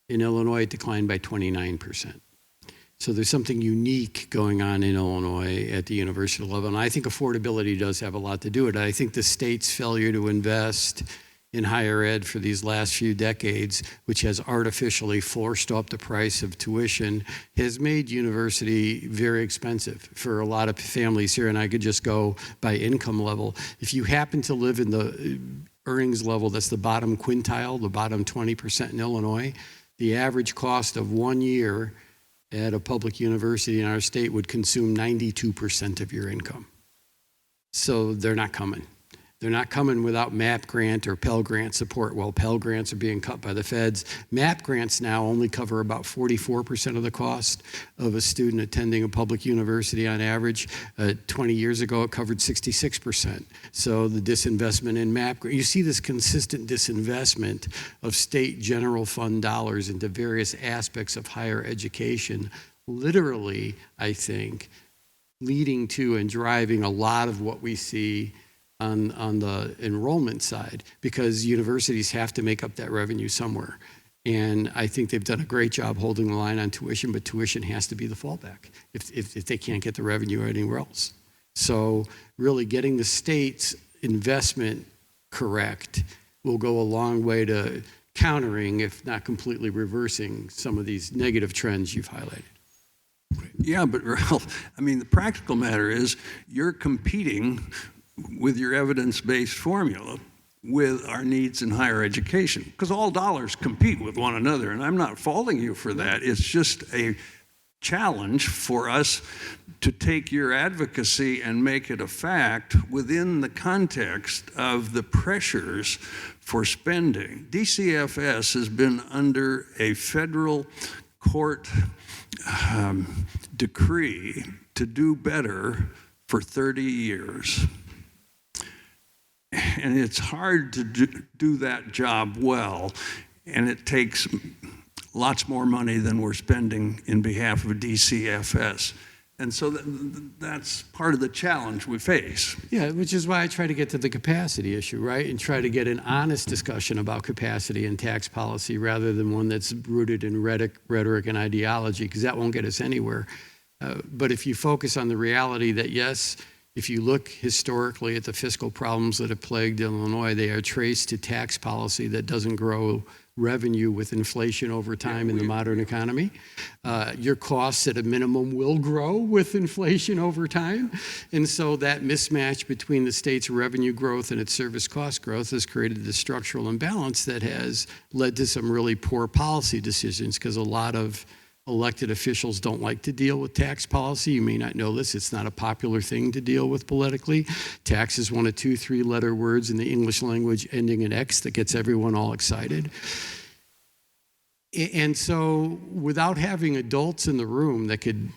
In Illinois, it declined by 29%. So there's something unique going on in Illinois at the university level. And I think affordability does have a lot to do with it. I think the state's failure to invest in higher ed for these last few decades, which has artificially forced up the price of tuition, has made university very expensive for a lot of families here. And I could just go by income level. If you happen to live in the earnings level that's the bottom quintile, the bottom 20% in Illinois, the average cost of 1 year at a public university in our state would consume 92% of your income. So they're not coming. They're not coming without MAP grant or Pell Grant support. Well, Pell Grants are being cut by the feds. MAP grants now only cover about 44% of the cost of a student attending a public university on average. 20 years ago, it covered 66%. So the disinvestment in MAP, you see this consistent disinvestment of state general fund dollars into various aspects of higher education, literally, I think, leading to and driving a lot of what we see on the enrollment side, because universities have to make up that revenue somewhere. And I think they've done a great job holding the line on tuition, but tuition has to be the fallback if they can't get the revenue anywhere else. So really getting the state's investment correct will go a long way to countering, if not completely reversing, some of these negative trends you've highlighted. Yeah, but Ralph, I mean, the practical matter is you're competing with your evidence-based formula with our needs in higher education, because all dollars compete with one another, and I'm not faulting you for that. It's just a challenge for us to take your advocacy and make it a fact within the context of the pressures for spending. DCFS has been under a federal court decree to do better for 30 years. And it's hard to do that job well, and it takes lots more money than we're spending in behalf of DCFS. And so that's part of the challenge we face. Yeah, which is why I try to get to the capacity issue, right? And try to get an honest discussion about capacity and tax policy rather than one that's rooted in rhetoric and ideology, because that won't get us anywhere. But if you focus on the reality that, yes, if you look historically at the fiscal problems that have plagued Illinois, they are traced to tax policy that doesn't grow revenue with inflation over time in the modern economy. Your costs at a minimum will grow with inflation over time. And so that mismatch between the state's revenue growth and its service cost growth has created the structural imbalance that has led to some really poor policy decisions, because a lot of elected officials don't like to deal with tax policy. You may not know this. It's not a popular thing to deal with politically. Tax is one of 2 3-letter words in the English language ending in X that gets everyone all excited. And so without having adults in the room that could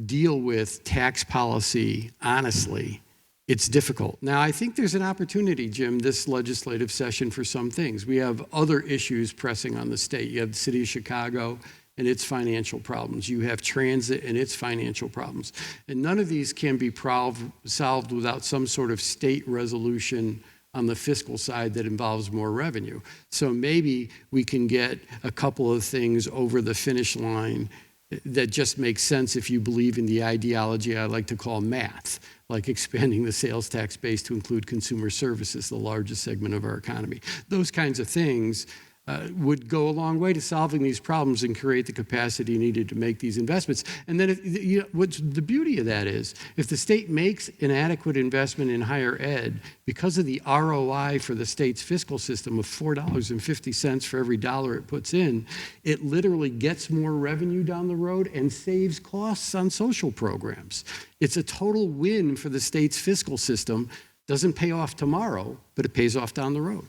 deal with tax policy honestly, it's difficult. Now, I think there's an opportunity, Jim, this legislative session for some things. We have other issues pressing on the state. You have the city of Chicago and its financial problems. You have transit and its financial problems. And none of these can be solved without some sort of state resolution on the fiscal side that involves more revenue. So maybe we can get a couple of things over the finish line that just makes sense if you believe in the ideology I like to call math, like expanding the sales tax base to include consumer services, the largest segment of our economy. Those kinds of things would go a long way to solving these problems and create the capacity needed to make these investments. And then what's the beauty of that is, if the state makes an adequate investment in higher ed, because of the ROI for the state's fiscal system of $4.50 for every dollar it puts in, it literally gets more revenue down the road and saves costs on social programs. It's a total win for the state's fiscal system. Doesn't pay off tomorrow, but it pays off down the road.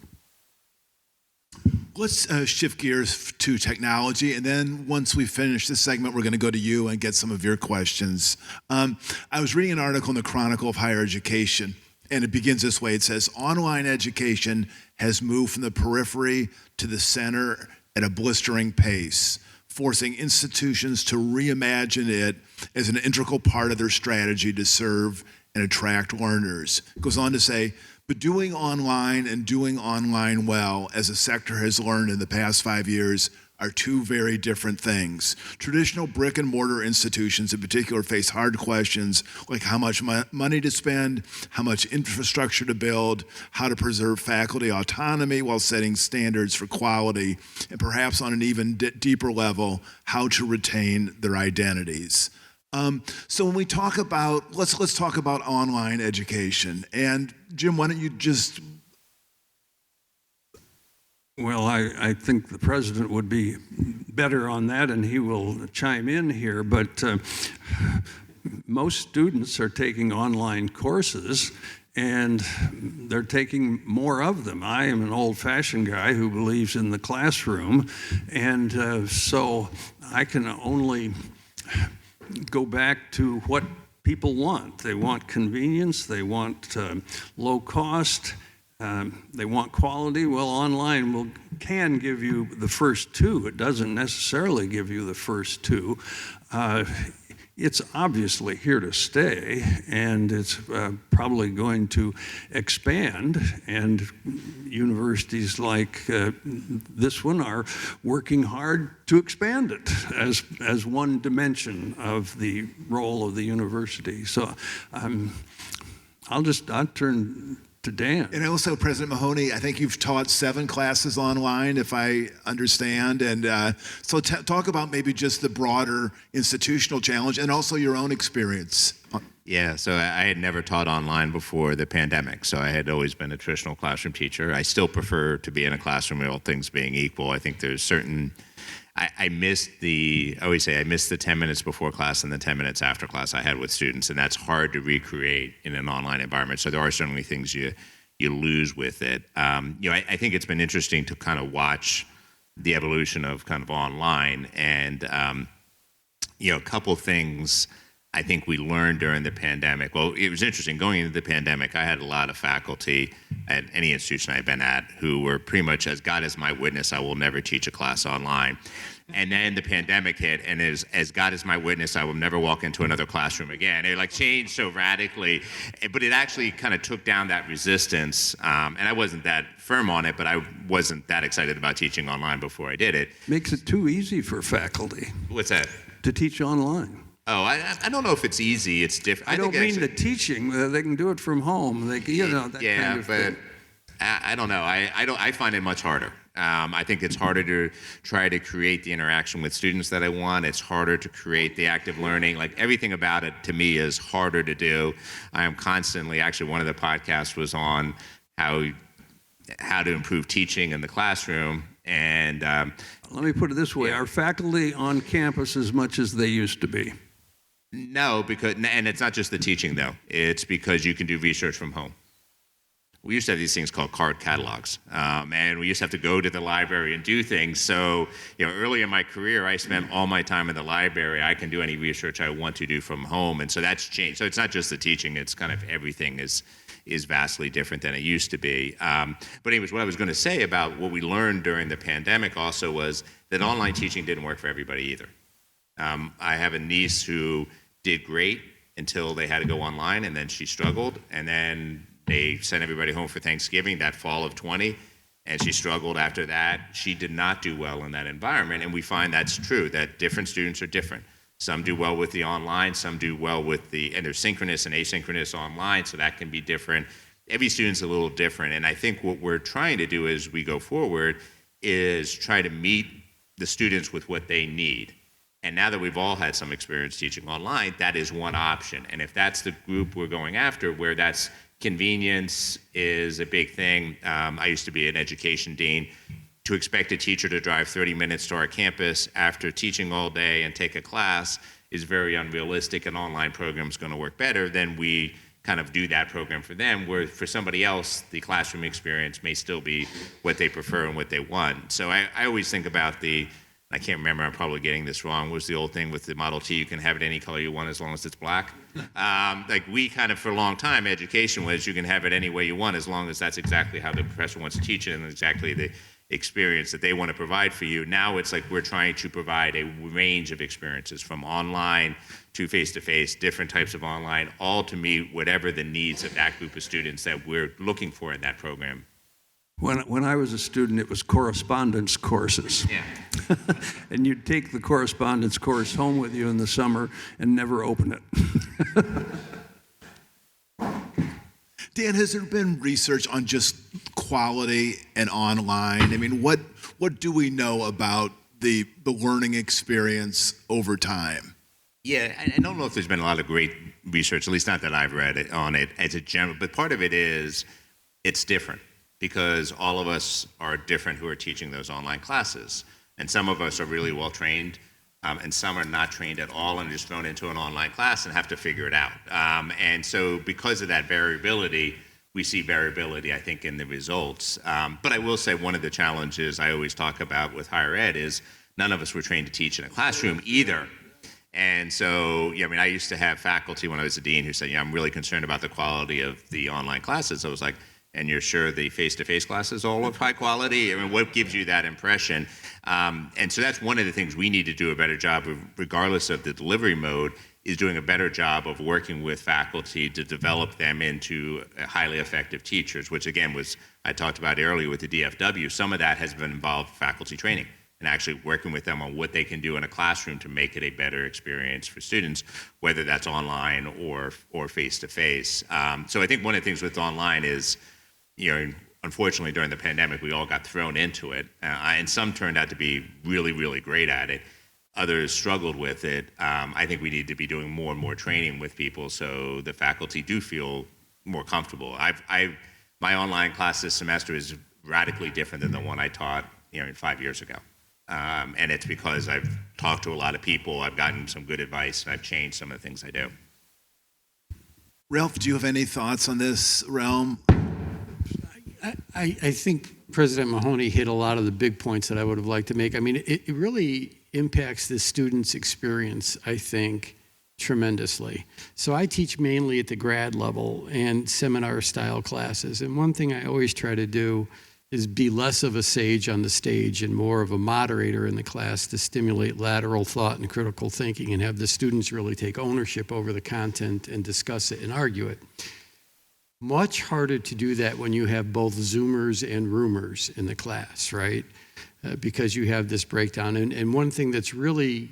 Let's shift gears to technology, and then once we finish this segment, we're going to go to you and get some of your questions. I was reading an article in the Chronicle of Higher Education, and it begins this way. It says, online education has moved from the periphery to the center at a blistering pace, forcing institutions to reimagine it as an integral part of their strategy to serve and attract learners. It goes on to say, but doing online and doing online well, as a sector has learned in the past 5 years, are two very different things. Traditional brick and mortar institutions in particular face hard questions like how much money to spend, how much infrastructure to build, how to preserve faculty autonomy while setting standards for quality, and perhaps on an even deeper level, how to retain their identities. So when we talk about, let's talk about online education. And Jim, why don't you just... Well, I think the president would be better on that, and he will chime in here, but most students are taking online courses, and they're taking more of them. I am an old-fashioned guy who believes in the classroom, and so I can only go back to what people want. They want convenience, they want low cost, they want quality. Well, online can give you the first two. It doesn't necessarily give you the first two. It's obviously here to stay, and it's probably going to expand, and universities like this one are working hard to expand it as one dimension of the role of the university. So I'll turn to Dan. And also, President Mahony, I think you've taught 7 classes online, if I understand. And so talk about maybe just the broader institutional challenge and also your own experience. Yeah, so I had never taught online before the pandemic, so I had always been a traditional classroom teacher. I still prefer to be in a classroom, all things being equal. I think there's certain... I always say I miss the 10 minutes before class and the 10 minutes after class I had with students, and that's hard to recreate in an online environment. So there are certainly things you lose with it. I think it's been interesting to kind of watch the evolution of kind of online, and a couple things I think we learned during the pandemic. Well, it was interesting. Going into the pandemic, I had a lot of faculty at any institution I've been at who were pretty much, as God is my witness, I will never teach a class online. And then the pandemic hit, and as God is my witness, I will never walk into another classroom again. It changed so radically, but it actually kind of took down that resistance. And I wasn't that firm on it, but I wasn't that excited about teaching online before I did it. Makes it too easy for faculty. What's that? To teach online. Oh, I don't know if it's easy. It's different. I don't mean the teaching. They can do it from home. They can, kind of thing. I don't know. I find it much harder. I think it's harder to try to create the interaction with students that I want. It's harder to create the active learning. Like, everything about it to me is harder to do. I am constantly, actually one of the podcasts was on how to improve teaching in the classroom. And let me put it this way. Are faculty on campus as much as they used to be? No, and it's not just the teaching though. It's because you can do research from home. we used to have these things called card catalogs, and we used to have to go to the library and do things. So, early in my career, I spent all my time in the library. I can do any research I want to do from home, and so that's changed. So it's not just the teaching; it's kind of everything is vastly different than it used to be. But anyways, what I was going to say about what we learned during the pandemic also was that online teaching didn't work for everybody either. I have a niece who did great until they had to go online, and then she struggled, and then they sent everybody home for Thanksgiving that fall of 20, and she struggled after that. She did not do well in that environment, and we find that's true, that different students are different. Some do well with the online, some do well with and there's synchronous and asynchronous online, so that can be different. Every student's a little different, and I think what we're trying to do as we go forward is try to meet the students with what they need. And now that we've all had some experience teaching online, that is one option. And if that's the group we're going after, where that's convenience is a big thing. I used to be an education dean. To expect a teacher to drive 30 minutes to our campus after teaching all day and take a class is very unrealistic. An online program is going to work better. Then we kind of do that program for them, where for somebody else, the classroom experience may still be what they prefer and what they want. So I always think about I can't remember, I'm probably getting this wrong, was the old thing with the Model T, you can have it any color you want as long as it's black. Like we kind of, for a long time, education was you can have it any way you want as long as that's exactly how the professor wants to teach it and exactly the experience that they want to provide for you. Now it's like we're trying to provide a range of experiences from online to face-to-face, different types of online, all to meet whatever the needs of that group of students that we're looking for in that program. When I was a student, it was correspondence courses. Yeah. And you'd take the correspondence course home with you in the summer and never open it. Dan, has there been research on just quality and online? I mean, what do we know about the learning experience over time? Yeah, I don't know if there's been a lot of great research, at least not that I've read on it as a general, but part of it is it's different because all of us are different who are teaching those online classes. And some of us are really well trained, and some are not trained at all and are just thrown into an online class and have to figure it out. And so because of that variability, we see variability, I think, in the results. But I will say one of the challenges I always talk about with higher ed is none of us were trained to teach in a classroom either. And so, I used to have faculty when I was a dean who said, I'm really concerned about the quality of the online classes. I was like, and you're sure the face-to-face classes all of high quality? I mean, what gives you that impression? And so that's one of the things we need to do a better job of, regardless of the delivery mode, is doing a better job of working with faculty to develop them into highly effective teachers, which again I talked about earlier with the DFW. Some of that has been involved faculty training and actually working with them on what they can do in a classroom to make it a better experience for students, whether that's online or face-to-face. So I think one of the things with online is, unfortunately during the pandemic, we all got thrown into it, and some turned out to be really, really great at it. Others struggled with it. I think we need to be doing more and more training with people so the faculty do feel more comfortable. My online class this semester is radically different than the one I taught 5 years ago. And it's because I've talked to a lot of people, I've gotten some good advice, and I've changed some of the things I do. Ralph, do you have any thoughts on this realm? I think President Mahony hit a lot of the big points that I would have liked to make. I mean, it really impacts the student's experience, I think, tremendously. So I teach mainly at the grad level and seminar-style classes. And one thing I always try to do is be less of a sage on the stage and more of a moderator in the class to stimulate lateral thought and critical thinking and have the students really take ownership over the content and discuss it and argue it. Much harder to do that when you have both Zoomers and Roomers in the class, right? Because you have this breakdown. And one thing that's really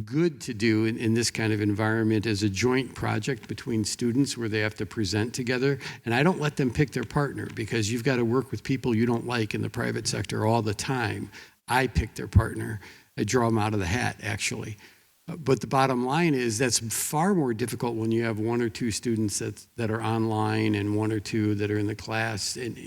good to do in this kind of environment is a joint project between students where they have to present together. And I don't let them pick their partner because you've got to work with people you don't like in the private sector all the time. I pick their partner. I draw them out of the hat, actually. But the bottom line is that's far more difficult when you have one or two students that are online and one or two that are in the class. And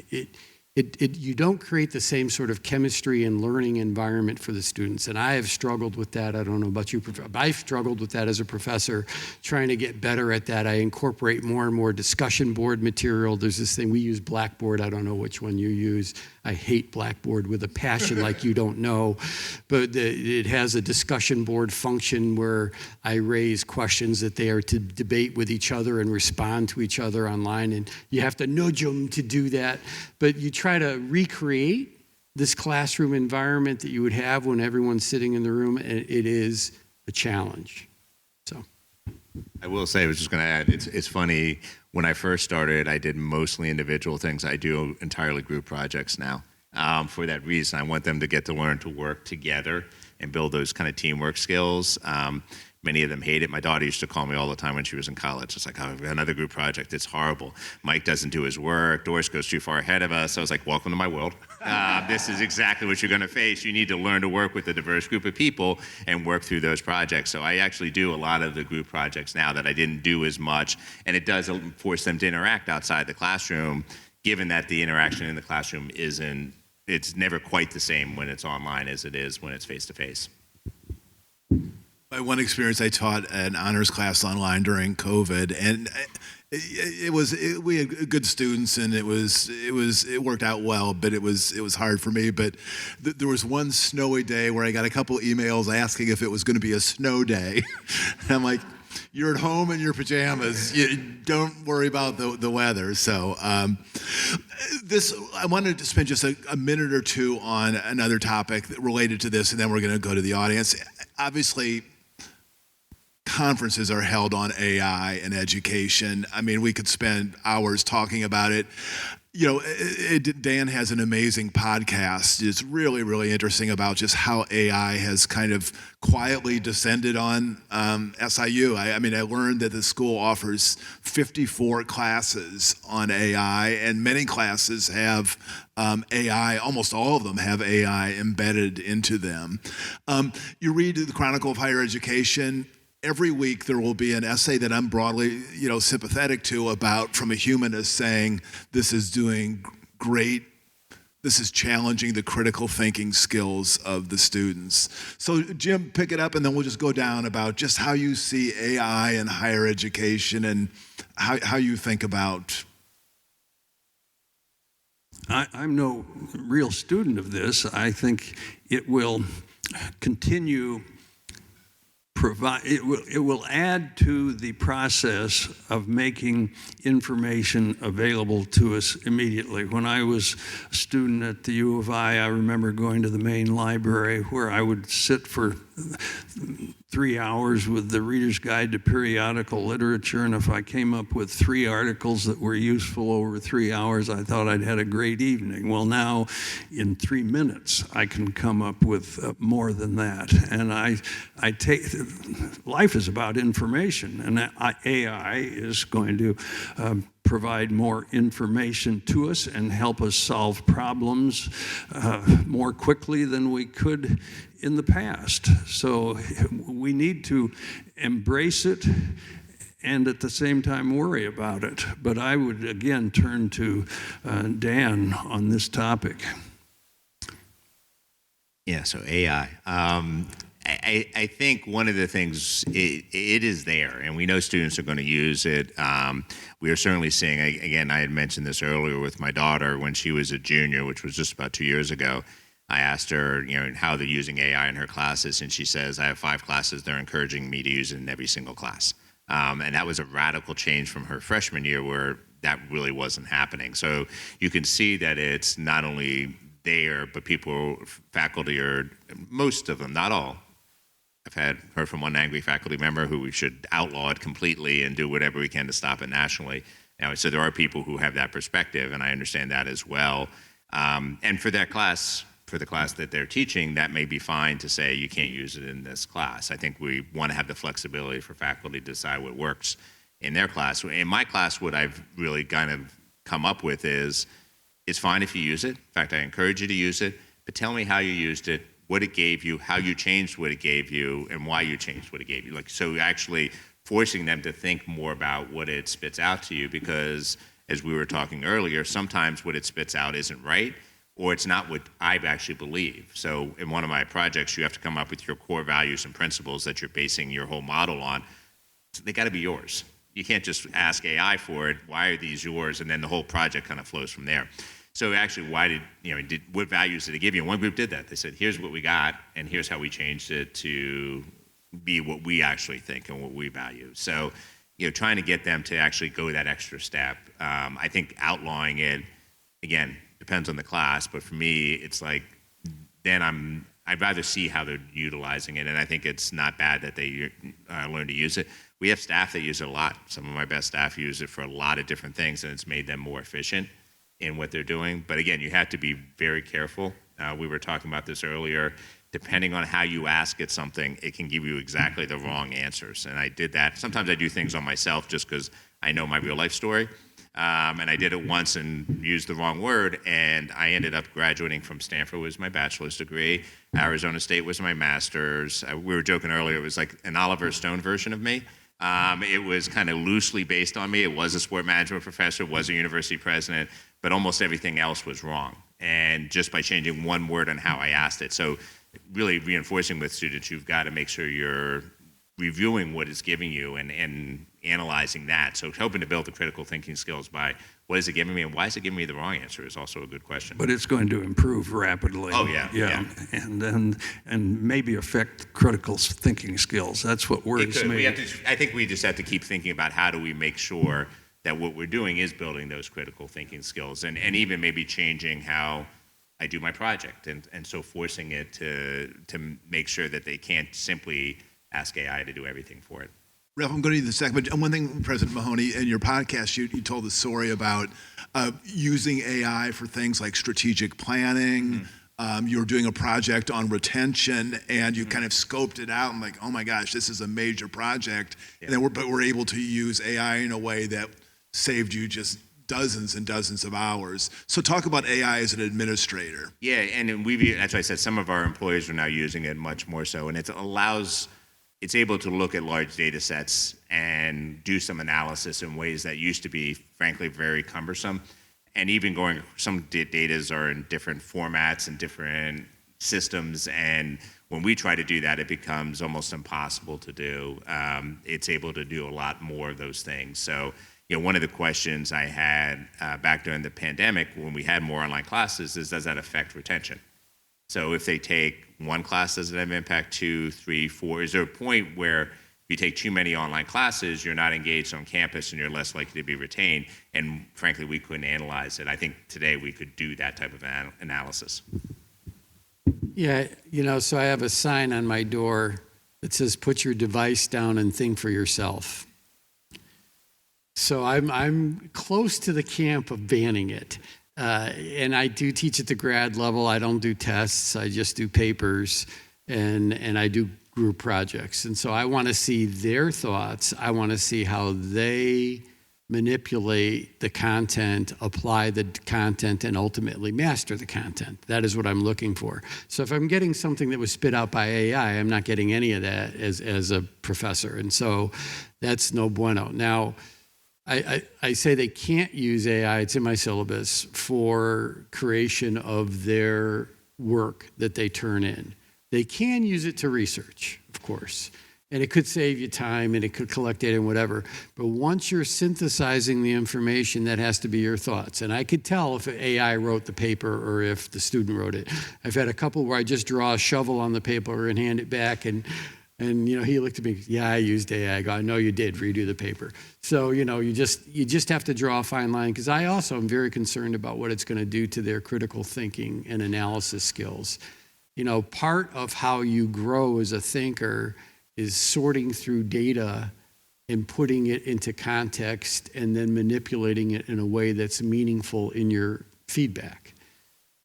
you don't create the same sort of chemistry and learning environment for the students. And I have struggled with that. I don't know about you, I've struggled with that as a professor, trying to get better at that. I incorporate more and more discussion board material. There's this thing, we use Blackboard. I don't know which one you use. I hate Blackboard with a passion like you don't know. But it has a discussion board function where I raise questions that they are to debate with each other and respond to each other online. And you have to nudge them to do that. But you try to recreate this classroom environment that you would have when everyone's sitting in the room, and it is a challenge. So I will say, I was just going to add, it's funny, when I first started, I did mostly individual things. I do entirely group projects now. For that reason, I want them to get to learn to work together and build those kind of teamwork skills. Many of them hate it. My daughter used to call me all the time when she was in college. It's like, oh, we got another group project. It's horrible. Mike doesn't do his work. Doris goes too far ahead of us. I was like, welcome to my world. This is exactly what you're going to face. You need to learn to work with a diverse group of people and work through those projects. So I actually do a lot of the group projects now that I didn't do as much. And it does force them to interact outside the classroom, given that the interaction in the classroom it's never quite the same when it's online as it is when it's face-to-face. My one experience, I taught an honors class online during COVID, and we had good students, and it worked out well, but it was hard for me. But there was one snowy day where I got a couple emails asking if it was going to be a snow day. And I'm like, you're at home in your pajamas. You don't worry about the weather. So I wanted to spend just a minute or two on another topic related to this, and then we're going to go to the audience. Obviously, conferences are held on AI and education. I mean, we could spend hours talking about it. You know, Dan has an amazing podcast. It's really, really interesting about just how AI has kind of quietly descended on SIU. I mean, I learned that the school offers 54 classes on AI, and many classes have AI, almost all of them have AI embedded into them. You read the Chronicle of Higher Education. Every week there will be an essay that I'm broadly, sympathetic to about from a humanist saying this is doing great, this is challenging the critical thinking skills of the students. So Jim, pick it up and then we'll just go down about just how you see AI in higher education and how you think about. I'm no real student of this. I think it will continue it will add to the process of making information available to us immediately. When I was a student at the U of I remember going to the main library where I would sit for 3 hours with the Reader's Guide to Periodical Literature, and if I came up with 3 articles that were useful over 3 hours, I thought I'd had a great evening. Well, now in 3 minutes, I can come up with more than that. And I take, life is about information, and AI is going to provide more information to us and help us solve problems more quickly than we could in the past. So we need to embrace it and at the same time worry about it. But I would again turn to Dan on this topic. Yeah, so AI. I think one of the things, it is there, and we know students are going to use it. We are certainly seeing, again, I had mentioned this earlier with my daughter when she was a junior, which was just about 2 years ago. I asked her, how they're using AI in her classes, and she says, I have 5 classes, they're encouraging me to use it in every single class. And that was a radical change from her freshman year where that really wasn't happening. So you can see that it's not only there, but faculty are, most of them, not all. I've heard from one angry faculty member who we should outlaw it completely and do whatever we can to stop it nationally. So there are people who have that perspective, and I understand that as well. And for that class, for the class that they're teaching, that may be fine to say you can't use it in this class. I think we want to have the flexibility for faculty to decide what works in their class. In my class, what I've really kind of come up with is, it's fine if you use it. In fact, I encourage you to use it, but tell me how you used it, what it gave you, how you changed what it gave you, and why you changed what it gave you. So actually forcing them to think more about what it spits out to you, because as we were talking earlier, sometimes what it spits out isn't right, or it's not what I actually believe. So in one of my projects, you have to come up with your core values and principles that you're basing your whole model on. So they got to be yours. You can't just ask AI for it. Why are these yours? And then the whole project kind of flows from there. So actually, what values did it give you? And one group did that. They said, here's what we got, and here's how we changed it to be what we actually think and what we value. So, trying to get them to actually go that extra step. I think outlawing it, again, depends on the class, but for me, it's like, then I'd rather see how they're utilizing it, and I think it's not bad that they learn to use it. We have staff that use it a lot. Some of my best staff use it for a lot of different things, and it's made them more efficient in what they're doing. But again, you have to be very careful. We were talking about this earlier. Depending on how you ask it something, it can give you exactly the wrong answers. And I did that. Sometimes I do things on myself just because I know my real life story. And I did it once and used the wrong word, and I ended up graduating from Stanford was my bachelor's degree. Arizona State was my master's. We were joking earlier, it was like an Oliver Stone version of me. It was kind of loosely based on me. It was a sport management professor, was a university president, but almost everything else was wrong. And just by changing one word on how I asked it. So really reinforcing with students, you've got to make sure you're reviewing what it's giving you and analyzing that. So hoping to build the critical thinking skills by what is it giving me and why is it giving me the wrong answer is also a good question. But it's going to improve rapidly. Oh, yeah. And maybe affect critical thinking skills. That's what worries me. I think we just have to keep thinking about how do we make sure that what we're doing is building those critical thinking skills and even maybe changing how I do my project and so forcing it to make sure that they can't simply ask AI to do everything for it. Ralph, I'm going to do the second, but one thing, President Mahony, in your podcast, you told the story about using AI for things like strategic planning. You were doing a project on retention, and you kind of scoped it out and like, oh my gosh, this is a major project. Yeah. And then we're able to use AI in a way that saved you just dozens and dozens of hours. So talk about AI as an administrator. Yeah, and that's why I said some of our employees are now using it much more so, and it's able to look at large data sets and do some analysis in ways that used to be, frankly, very cumbersome. And even some data are in different formats and different systems, and when we try to do that, it becomes almost impossible to do. It's able to do a lot more of those things. So, one of the questions I had back during the pandemic when we had more online classes is, does that affect retention? So if they take one class, does it have impact? 2, 3, 4? Is there a point where if you take too many online classes, you're not engaged on campus and you're less likely to be retained? And frankly, we couldn't analyze it. I think today we could do that type of analysis. Yeah, so I have a sign on my door that says, put your device down and think for yourself. So I'm close to the camp of banning it. And I do teach at the grad level. I don't do tests. I just do papers, and I do group projects. And so I want to see their thoughts. I want to see how they manipulate the content, apply the content, and ultimately master the content. That is what I'm looking for. So if I'm getting something that was spit out by AI, I'm not getting any of that as a professor. And so that's no bueno. Now, I say they can't use AI, it's in my syllabus, for creation of their work that they turn in. They can use it to research, of course, and it could save you time and it could collect data and whatever. But once you're synthesizing the information, that has to be your thoughts. And I could tell if AI wrote the paper or if the student wrote it. I've had a couple where I just draw a shovel on the paper and hand it back, and he looked at me, yeah, I used AI. I go, I know you did, redo the paper. So, you just have to draw a fine line, because I also am very concerned about what it's going to do to their critical thinking and analysis skills. Part of how you grow as a thinker is sorting through data and putting it into context and then manipulating it in a way that's meaningful in your feedback.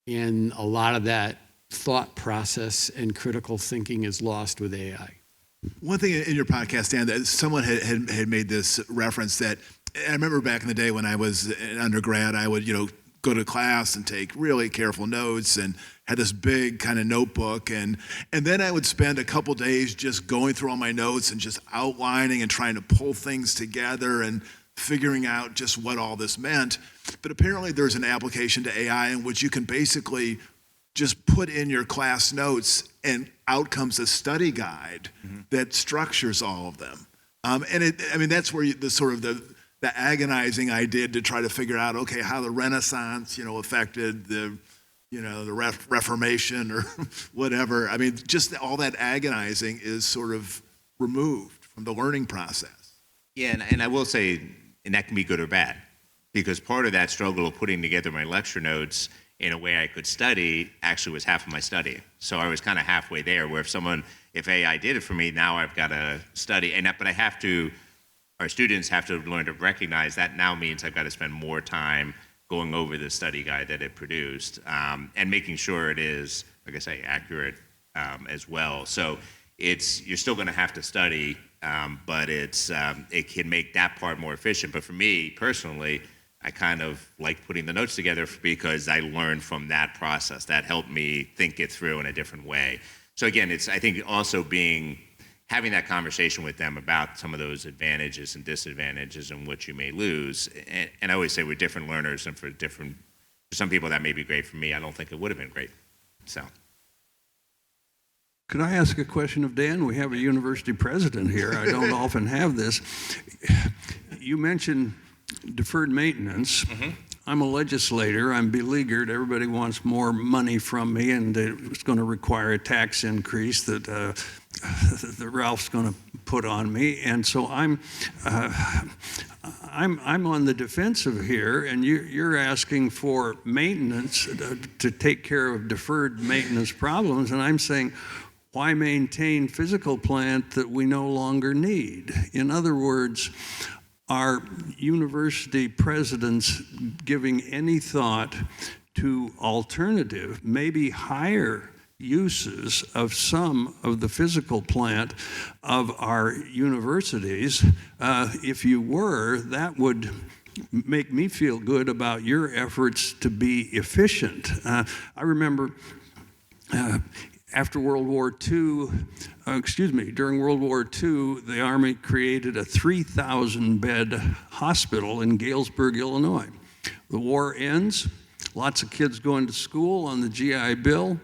And a lot of that thought process and critical thinking is lost with AI. One thing in your podcast, Dan, that someone had made this reference that I remember back in the day when I was an undergrad, I would, go to class and take really careful notes and had this big kind of notebook. And then I would spend a couple days just going through all my notes and just outlining and trying to pull things together. And figuring out just what all this meant. But apparently there's an application to AI in which you can basically just put in your class notes and out comes a study guide that structures all of them. That's where the agonizing idea to try to figure out, okay, how the Renaissance, affected the Reformation or whatever. I mean, just all that agonizing is sort of removed from the learning process. Yeah, and I will say, and that can be good or bad, because part of that struggle of putting together my lecture notes in a way I could study actually was half of my study. So I was kind of halfway there, where if AI did it for me, now I've got to study, but our students have to learn to recognize that now means I've got to spend more time going over the study guide that it produced, and making sure it is, like I say, accurate as well. So you're still going to have to study, but it can make that part more efficient. But for me personally, I kind of like putting the notes together because I learned from that process. That helped me think it through in a different way. So again, I think also having that conversation with them about some of those advantages and disadvantages and what you may lose. And I always say we're different learners, and for some people that may be great. For me, I don't think it would have been great. So. Could I ask a question of Dan? We have a university president here. I don't often have this. You mentioned deferred maintenance. Mm-hmm. I'm a legislator. I'm beleaguered. Everybody wants more money from me, and it's going to require a tax increase that the Ralph's going to put on me. And so I'm on the defensive here, and you're asking for maintenance to take care of deferred maintenance problems, and I'm saying, why maintain physical plant that we no longer need? In other words, are university presidents giving any thought to alternative, maybe higher uses of some of the physical plant of our universities? If you were, that would make me feel good about your efforts to be efficient. I remember during World War II, the Army created a 3,000-bed hospital in Galesburg, Illinois. The war ends, lots of kids going to school on the GI Bill.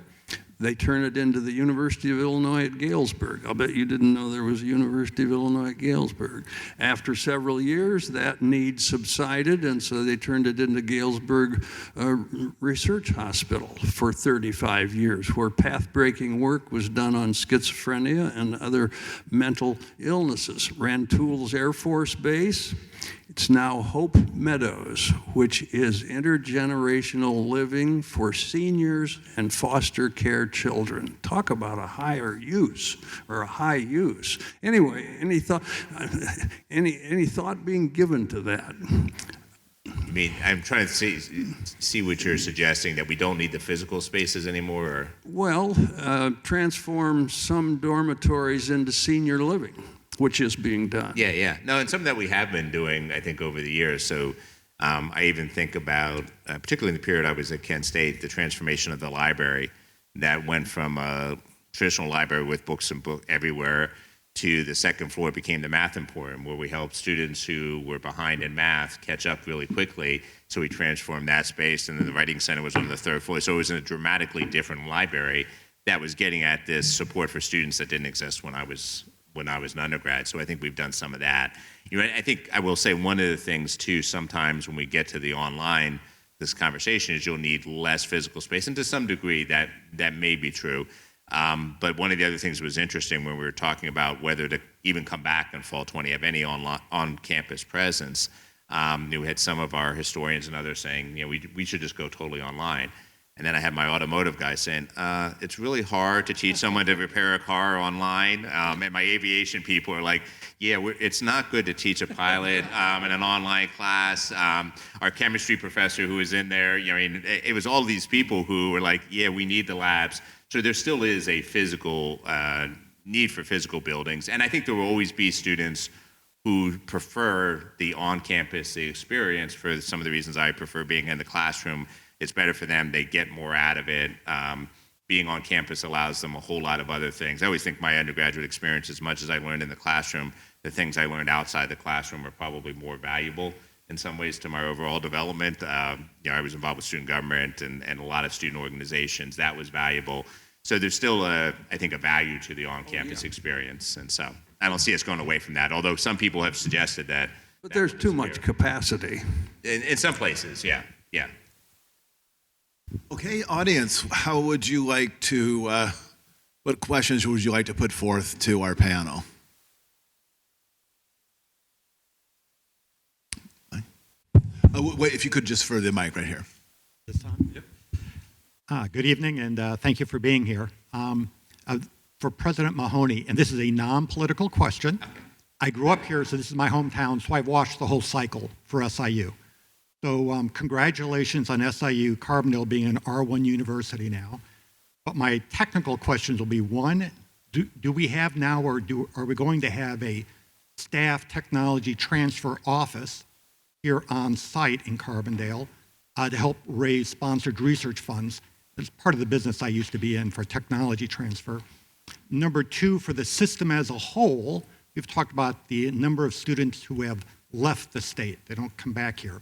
They turn it into the University of Illinois at Galesburg. I'll bet you didn't know there was a University of Illinois at Galesburg. After several years, that need subsided, and so they turned it into Galesburg Research Hospital for 35 years, where path-breaking work was done on schizophrenia and other mental illnesses. Rantools Air Force Base, it's now Hope Meadows, which is intergenerational living for seniors and foster care children. Talk about a higher use, or a high use. Anyway, any thought being given to that? I mean, I'm trying to see what you're suggesting, that we don't need the physical spaces anymore? Or? Well, transform some dormitories into senior living, which is being done. Yeah. No, and something that we have been doing, I think, over the years. So I even think about, particularly in the period I was at Kent State, the transformation of the library that went from a traditional library with books and books everywhere to the second floor became the Math Emporium, where we helped students who were behind in math catch up really quickly. So we transformed that space, and then the Writing Center was on the third floor. So it was a dramatically different library that was getting at this support for students that didn't exist when I was an undergrad. So I think we've done some of that. I think I will say one of the things too, sometimes when we get to the online, this conversation, is you'll need less physical space, and to some degree that may be true. But one of the other things that was interesting when we were talking about whether to even come back in fall 20, have any on-campus presence, we had some of our historians and others saying, we should just go totally online. And then I had my automotive guy saying, it's really hard to teach someone to repair a car online. And my aviation people are like, it's not good to teach a pilot in an online class. Our chemistry professor who was in there, it was all these people who were like, we need the labs. So there still is a physical need for physical buildings. And I think there will always be students who prefer the on-campus experience for some of the reasons I prefer being in the classroom. It's better for them. They get more out of it. Being on campus allows them a whole lot of other things. I always think my undergraduate experience, as much as I learned in the classroom, the things I learned outside the classroom are probably more valuable in some ways to my overall development. I was involved with student government and a lot of student organizations. That was valuable. So there's still, I think, a value to the on-campus experience. And so I don't see us going away from that, although some people have suggested that. But there's too much capacity. In some places, yeah. Okay, audience, how would you like to, what questions would you like to put forth to our panel? Wait, if you could just for the mic right here. This on? Yep. Good evening, and thank you for being here. For President Mahony, and this is a non-political question. I grew up here, so this is my hometown, so I've watched the whole cycle for SIU. So congratulations on SIU Carbondale being an R1 university now. But my technical questions will be, one, do we have now, or are we going to have a staff technology transfer office here on site in Carbondale to help raise sponsored research funds? It's part of the business I used to be in for technology transfer. Number two, for the system as a whole, we've talked about the number of students who have left the state. They don't come back here.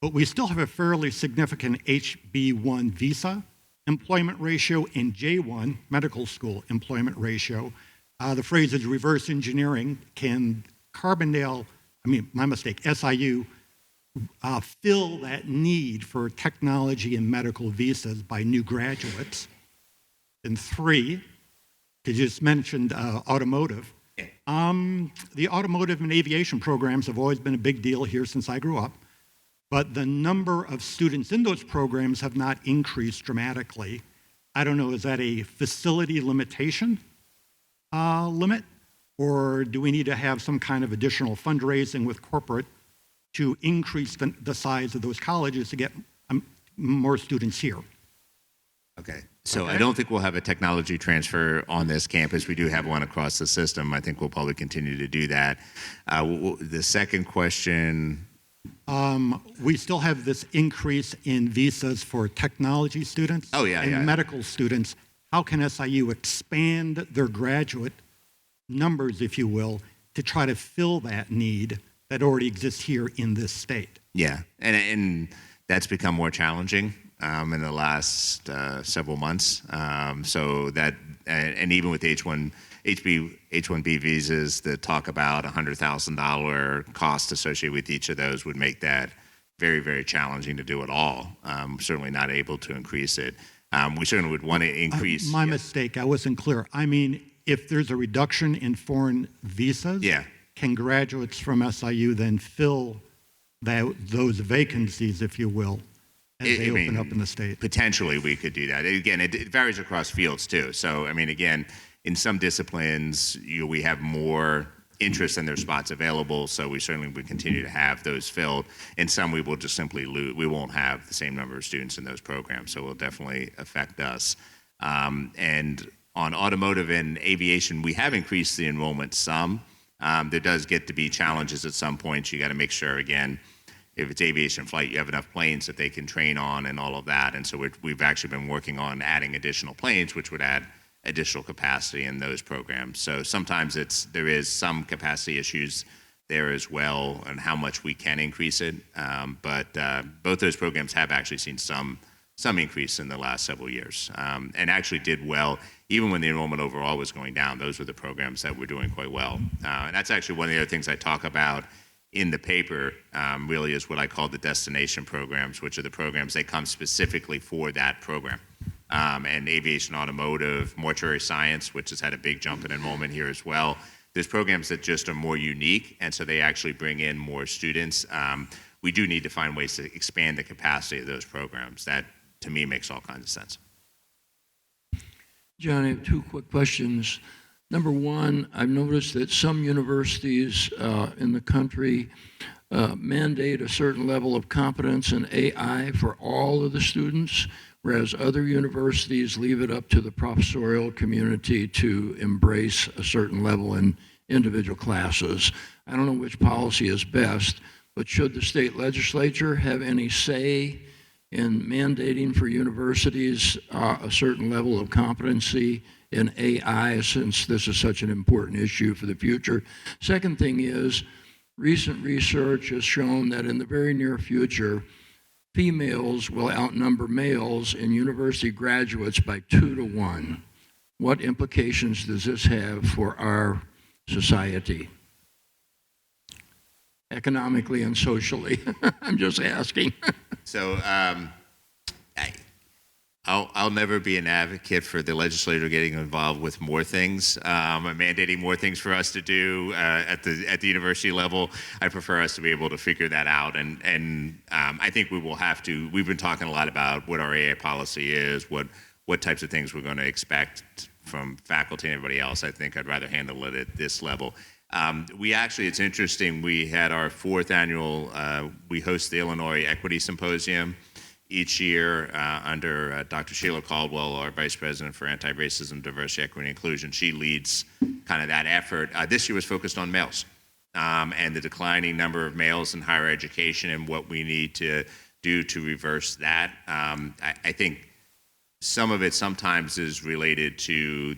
But we still have a fairly significant HB1 visa employment ratio and J1 medical school employment ratio. The phrase is reverse engineering. Can SIU fill that need for technology and medical visas by new graduates? And three, you just mentioned automotive. The automotive and aviation programs have always been a big deal here since I grew up, but the number of students in those programs have not increased dramatically. I don't know, is that a facility limitation limit, or do we need to have some kind of additional fundraising with corporate to increase the size of those colleges to get more students here? Okay. So I don't think we'll have a technology transfer on this campus. We do have one across the system. I think we'll probably continue to do that. The second question. We still have this increase in visas for technology students and medical students. How can SIU expand their graduate numbers, if you will, to try to fill that need that already exists here in this state? Yeah, and that's become more challenging in the last several months. So that, and even with H-1B visas, the talk about $100,000 cost associated with each of those would make that very, very challenging to do at all. Certainly not able to increase it. We certainly would want to increase. My mistake, I wasn't clear. I mean, if there's a reduction in foreign visas, can graduates from SIU then fill those vacancies, if you will, as they open up in the state? Potentially we could do that. Again, it varies across fields too. So, I mean, again, in some disciplines, we have more interest and there's spots available, so we certainly would continue to have those filled. In some, we will just simply lose. We won't have the same number of students in those programs, so it will definitely affect us. And on automotive and aviation, we have increased the enrollment some. There does get to be challenges at some points. You got to make sure, again, if it's aviation flight, you have enough planes that they can train on and all of that. And so we've actually been working on adding additional planes, which would add additional capacity in those programs. So sometimes there is some capacity issues there as well and how much we can increase it. But both those programs have actually seen some increase in the last several years and actually did well. Even when the enrollment overall was going down, those were the programs that were doing quite well. And that's actually one of the other things I talk about in the paper, really is what I call the destination programs, which are the programs that come specifically for that program. And aviation, automotive, mortuary science, which has had a big jump in enrollment here as well. There's programs that just are more unique, and so they actually bring in more students. We do need to find ways to expand the capacity of those programs. That, to me, makes all kinds of sense. John, I have two quick questions. Number one, I've noticed that some universities in the country mandate a certain level of competence in AI for all of the students, whereas other universities leave it up to the professorial community to embrace a certain level in individual classes. I don't know which policy is best, but should the state legislature have any say in mandating for universities a certain level of competency in AI, since this is such an important issue for the future. Second thing is, recent research has shown that in the very near future, females will outnumber males in university graduates by 2 to 1. What implications does this have for our society? Economically and socially. I'm just asking. So I'll never be an advocate for the legislature getting involved with more things, mandating more things for us to do at the university level. I prefer us to be able to figure that out, and I think we will have to. We've been talking a lot about what our AI policy is, what types of things we're going to expect from faculty and everybody else. I think I'd rather handle it at this level. It's interesting, we had our 4th annual, we host the Illinois Equity Symposium each year under Dr. Sheila Caldwell, our Vice President for Anti-Racism, Diversity, Equity, and Inclusion. She leads kind of that effort. This year was focused on males and the declining number of males in higher education and what we need to do to reverse that. I think some of it sometimes is related to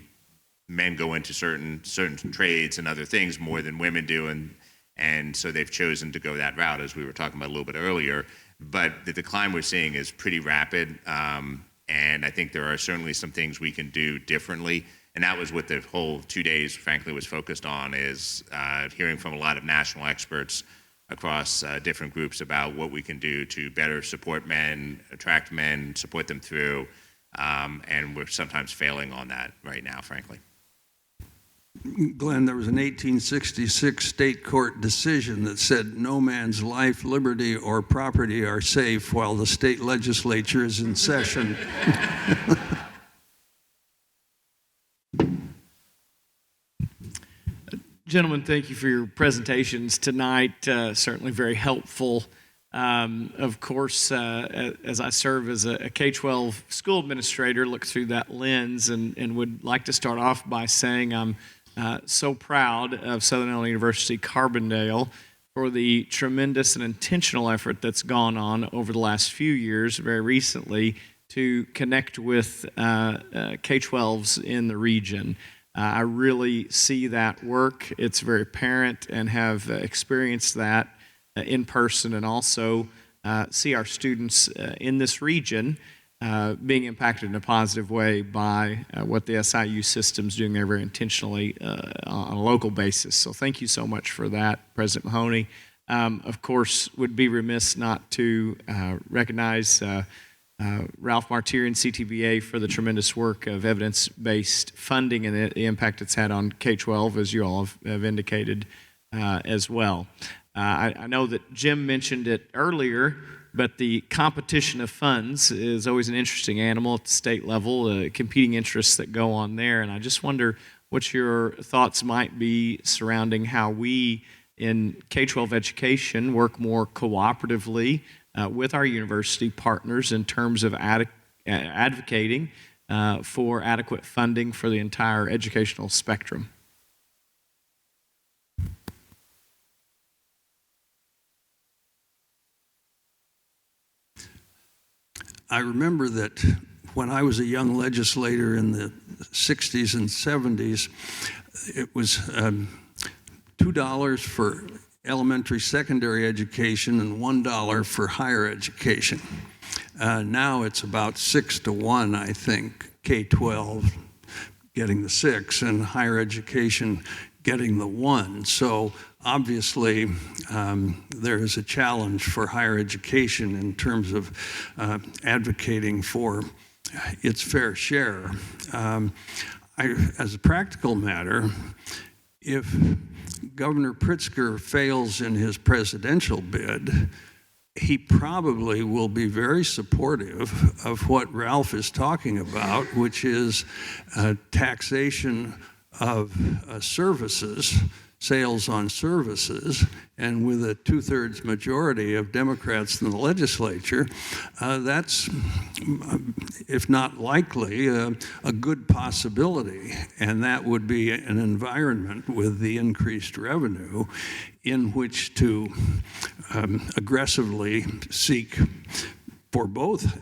men go into certain trades and other things more than women do, and so they've chosen to go that route, as we were talking about a little bit earlier. But the decline we're seeing is pretty rapid, and I think there are certainly some things we can do differently. And that was what the whole 2 days, frankly, was focused on, is hearing from a lot of national experts across different groups about what we can do to better support men, attract men, support them through, and we're sometimes failing on that right now, frankly. Glenn, there was an 1866 state court decision that said no man's life, liberty, or property are safe while the state legislature is in session. Gentlemen, thank you for your presentations tonight. Certainly very helpful. Of course, as I serve as a K-12 school administrator, look through that lens and would like to start off by saying I'm so proud of Southern Illinois University Carbondale for the tremendous and intentional effort that's gone on over the last few years, very recently, to connect with K-12s in the region. I really see that work. It's very apparent, and have experienced that in person, and also see our students in this region being impacted in a positive way by what the SIU system's doing there very intentionally on a local basis. So thank you so much for that, President Mahony. Of course, would be remiss not to recognize Ralph Martire and CTVA for the tremendous work of evidence-based funding and the impact it's had on K-12, as you all have indicated as well. I know that Jim mentioned it earlier, but the competition of funds is always an interesting animal at the state level, competing interests that go on there. And I just wonder what your thoughts might be surrounding how we in K-12 education work more cooperatively with our university partners in terms of advocating for adequate funding for the entire educational spectrum. I remember that when I was a young legislator in the 60s and 70s, it was $2 for elementary, secondary education and $1 for higher education. Now it's about 6 to 1, I think, K-12 getting the 6 and higher education getting the 1. So obviously, there is a challenge for higher education in terms of advocating for its fair share. As a practical matter, if Governor Pritzker fails in his presidential bid, he probably will be very supportive of what Ralph is talking about, which is taxation of services, sales on services, and with a 2/3 majority of Democrats in the legislature, that's, if not likely, a good possibility. And that would be an environment with the increased revenue in which to aggressively seek for both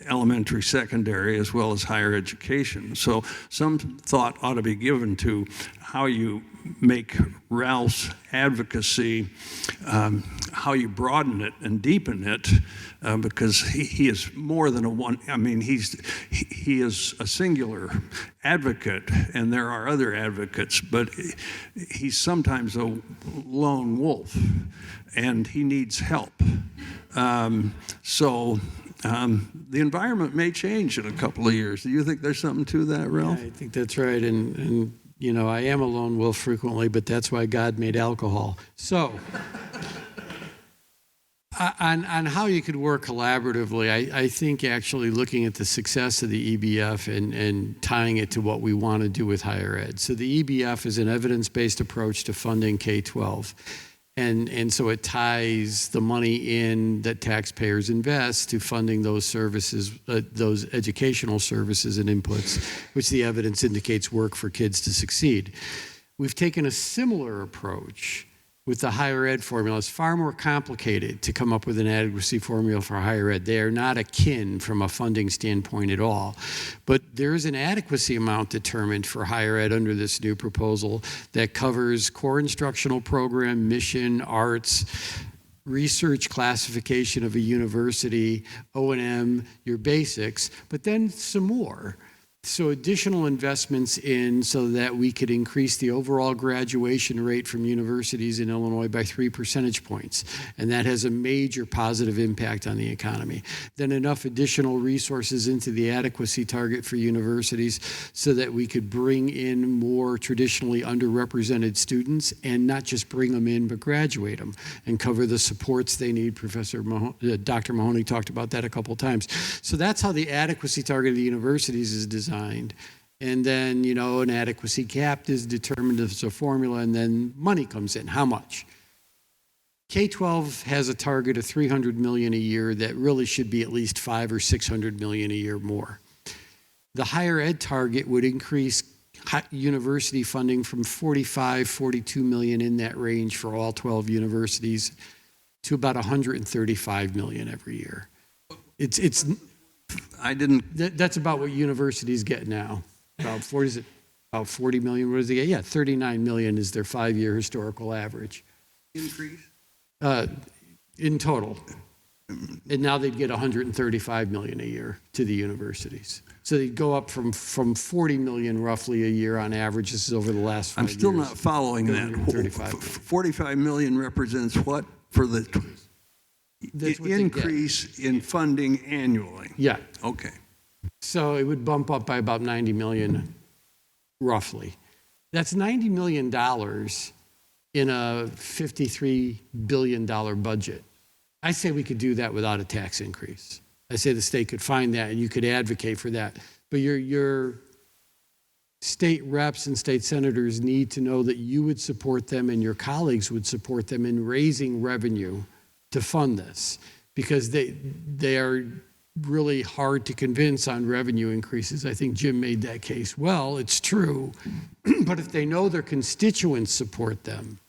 elementary, secondary, as well as higher education. So some thought ought to be given to how you make Ralph's advocacy, how you broaden it and deepen it, because he is more than a one. I mean, he is a singular advocate, and there are other advocates, but he's sometimes a lone wolf, and he needs help. The environment may change in a couple of years. Do you think there's something to that, Ralph? Yeah, I think that's right. And you know, I am a lone wolf frequently, but that's why God made alcohol. So, on how you could work collaboratively, I think actually looking at the success of the EBF and tying it to what we want to do with higher ed. So the EBF is an evidence-based approach to funding K-12. And so it ties the money in that taxpayers invest to funding those services, those educational services and inputs, which the evidence indicates work for kids to succeed. We've taken a similar approach with the higher ed formula. It's far more complicated to come up with an adequacy formula for higher ed. They are not akin from a funding standpoint at all. But there is an adequacy amount determined for higher ed under this new proposal that covers core instructional program, mission, arts, research classification of a university, O&M, your basics, but then some more. So additional investments in so that we could increase the overall graduation rate from universities in Illinois by 3 percentage points. And that has a major positive impact on the economy. Then enough additional resources into the adequacy target for universities so that we could bring in more traditionally underrepresented students and not just bring them in, but graduate them and cover the supports they need. Dr. Mahony talked about that a couple times. So that's how the adequacy target of the universities is designed. And then, you know, an adequacy cap is determined as a formula, and then money comes in. How much? K-12 has a target of $300 million a year that really should be at least $500 or $600 million a year more. The higher ed target would increase university funding from $42 million in that range for all 12 universities to about $135 million every year. That's about what universities get now. About 40 million. What does it get? Yeah, 39 million is their 5-year historical average. Increase? In total. And now they'd get 135 million a year to the universities. So they'd go up from 40 million roughly a year on average. This is over the last 5 years. I'm still not following that. 45 million represents what for the increase in funding annually? Yeah. Okay. So it would bump up by about 90 million, roughly. That's $90 million in a $53 billion budget. I say we could do that without a tax increase. I say the state could find that and you could advocate for that. But your state reps and state senators need to know that you would support them and your colleagues would support them in raising revenue to fund this, because they are really hard to convince on revenue increases. I think Jim made that case well. It's true. But if they know their constituents support them,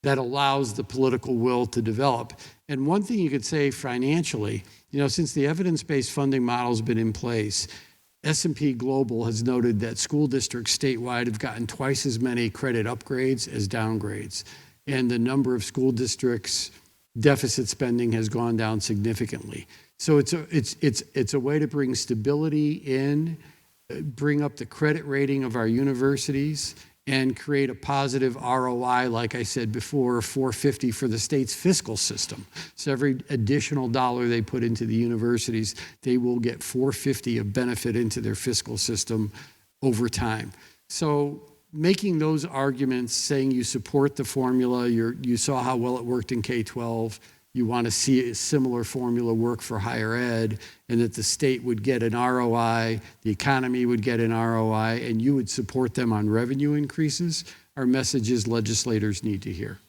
that allows the political will to develop. And one thing you could say financially, you know, since the evidence-based funding model has been in place, S&P Global has noted that school districts statewide have gotten twice as many credit upgrades as downgrades. And the number of school districts deficit spending has gone down significantly. So it's a way to bring stability in, bring up the credit rating of our universities, and create a positive ROI, like I said before, $450 for the state's fiscal system. So every additional dollar they put into the universities, they will get $450 of benefit into their fiscal system over time. So making those arguments, saying you support the formula, you saw how well it worked in K-12, you want to see a similar formula work for higher ed, and that the state would get an ROI, the economy would get an ROI, and you would support them on revenue increases, are messages legislators need to hear.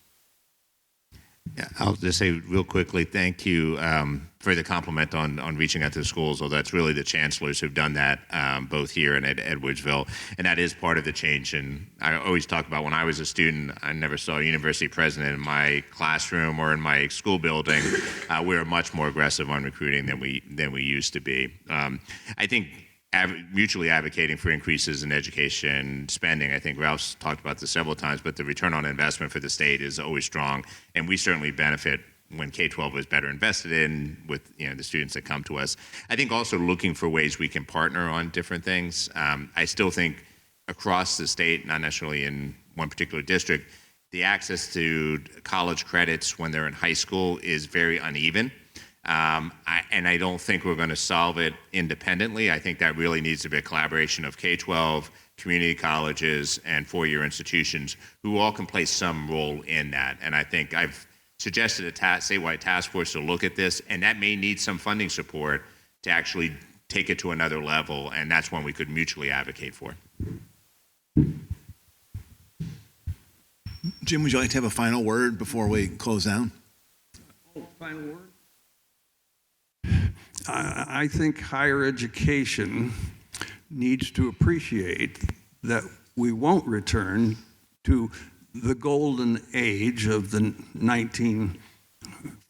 Yeah, I'll just say real quickly, thank you for the compliment on reaching out to the schools. Although that's really the chancellors who've done that, both here and at Edwardsville, and that is part of the change. And I always talk about when I was a student, I never saw a university president in my classroom or in my school building. We were much more aggressive on recruiting than we used to be. I think mutually advocating for increases in education spending. I think Ralph's talked about this several times, but the return on investment for the state is always strong, and we certainly benefit when K-12 is better invested in with the students that come to us. I think also looking for ways we can partner on different things. I still think across the state, not necessarily in one particular district, the access to college credits when they're in high school is very uneven. And I don't think we're going to solve it independently. I think that really needs to be a collaboration of K-12, community colleges, and four-year institutions who all can play some role in that. And I think I've suggested a statewide task force to look at this, and that may need some funding support to actually take it to another level, and that's one we could mutually advocate for. Jim, would you like to have a final word before we close down? Final word? I think higher education needs to appreciate that we won't return to the golden age of the 1950s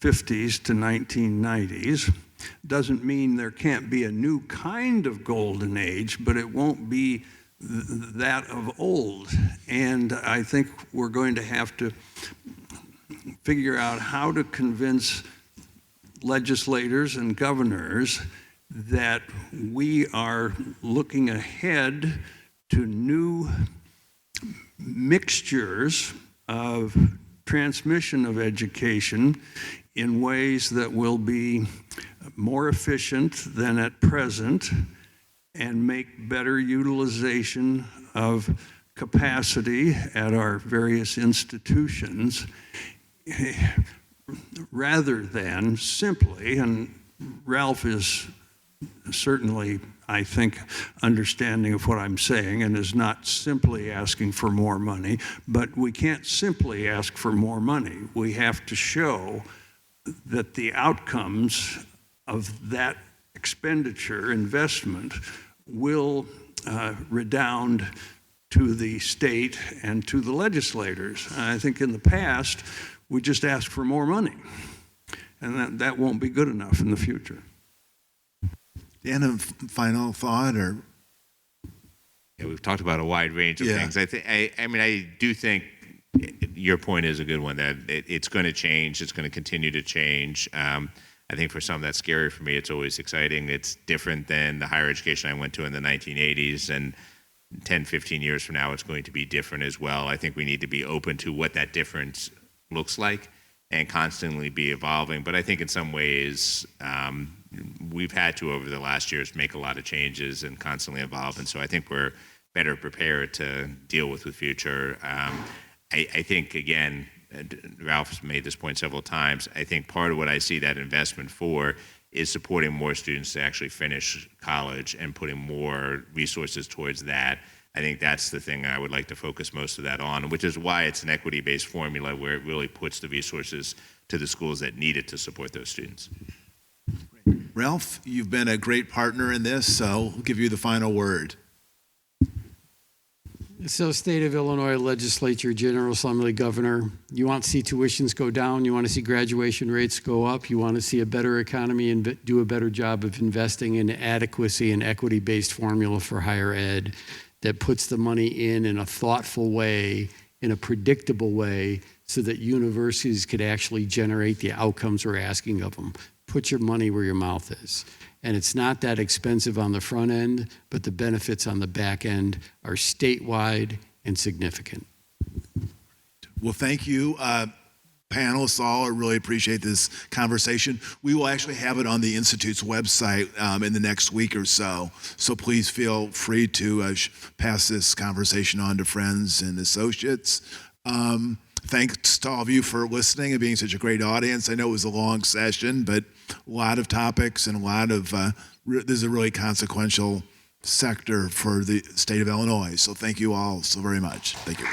to 1990s. Doesn't mean there can't be a new kind of golden age, but it won't be that of old. And I think we're going to have to figure out how to convince legislators and governors that we are looking ahead to new mixtures of transmission of education in ways that will be more efficient than at present and make better utilization of capacity at our various institutions, rather than simply, and Ralph is certainly, I think, understanding of what I'm saying and is not simply asking for more money, but we can't simply ask for more money. We have to show that the outcomes of that expenditure, investment, will redound to the state and to the legislators. I think in the past, we just asked for more money, and that won't be good enough in the future. Dan, a final thought, or? Yeah, we've talked about a wide range of things. I do think your point is a good one, that it's going to change. It's going to continue to change. I think for some that's scary. For me, it's always exciting. It's different than the higher education I went to in the 1980s, and 10, 15 years from now, it's going to be different as well. I think we need to be open to what that difference looks like and constantly be evolving. But I think in some ways, we've had to, over the last years, make a lot of changes and constantly evolve. And so I think we're better prepared to deal with the future. I think, again, Ralph's made this point several times, I think part of what I see that investment for is supporting more students to actually finish college and putting more resources towards that. I think that's the thing I would like to focus most of that on, which is why it's an equity-based formula where it really puts the resources to the schools that need it to support those students. Ralph, you've been a great partner in this, so I'll give you the final word. So, State of Illinois Legislature, General Assembly, Governor, you want to see tuitions go down, you want to see graduation rates go up, you want to see a better economy and do a better job of investing in adequacy and equity-based formula for higher ed that puts the money in a thoughtful way, in a predictable way, so that universities could actually generate the outcomes we're asking of them. Put your money where your mouth is. And it's not that expensive on the front end, but the benefits on the back end are statewide and significant. Well, thank you, panelists all. I really appreciate this conversation. We will actually have it on the Institute's website in the next week or so. So please feel free to pass this conversation on to friends and associates. Thanks to all of you for listening and being such a great audience. I know it was a long session, but a lot of topics and a lot of, this is a really consequential sector for the state of Illinois. So thank you all so very much. Thank you.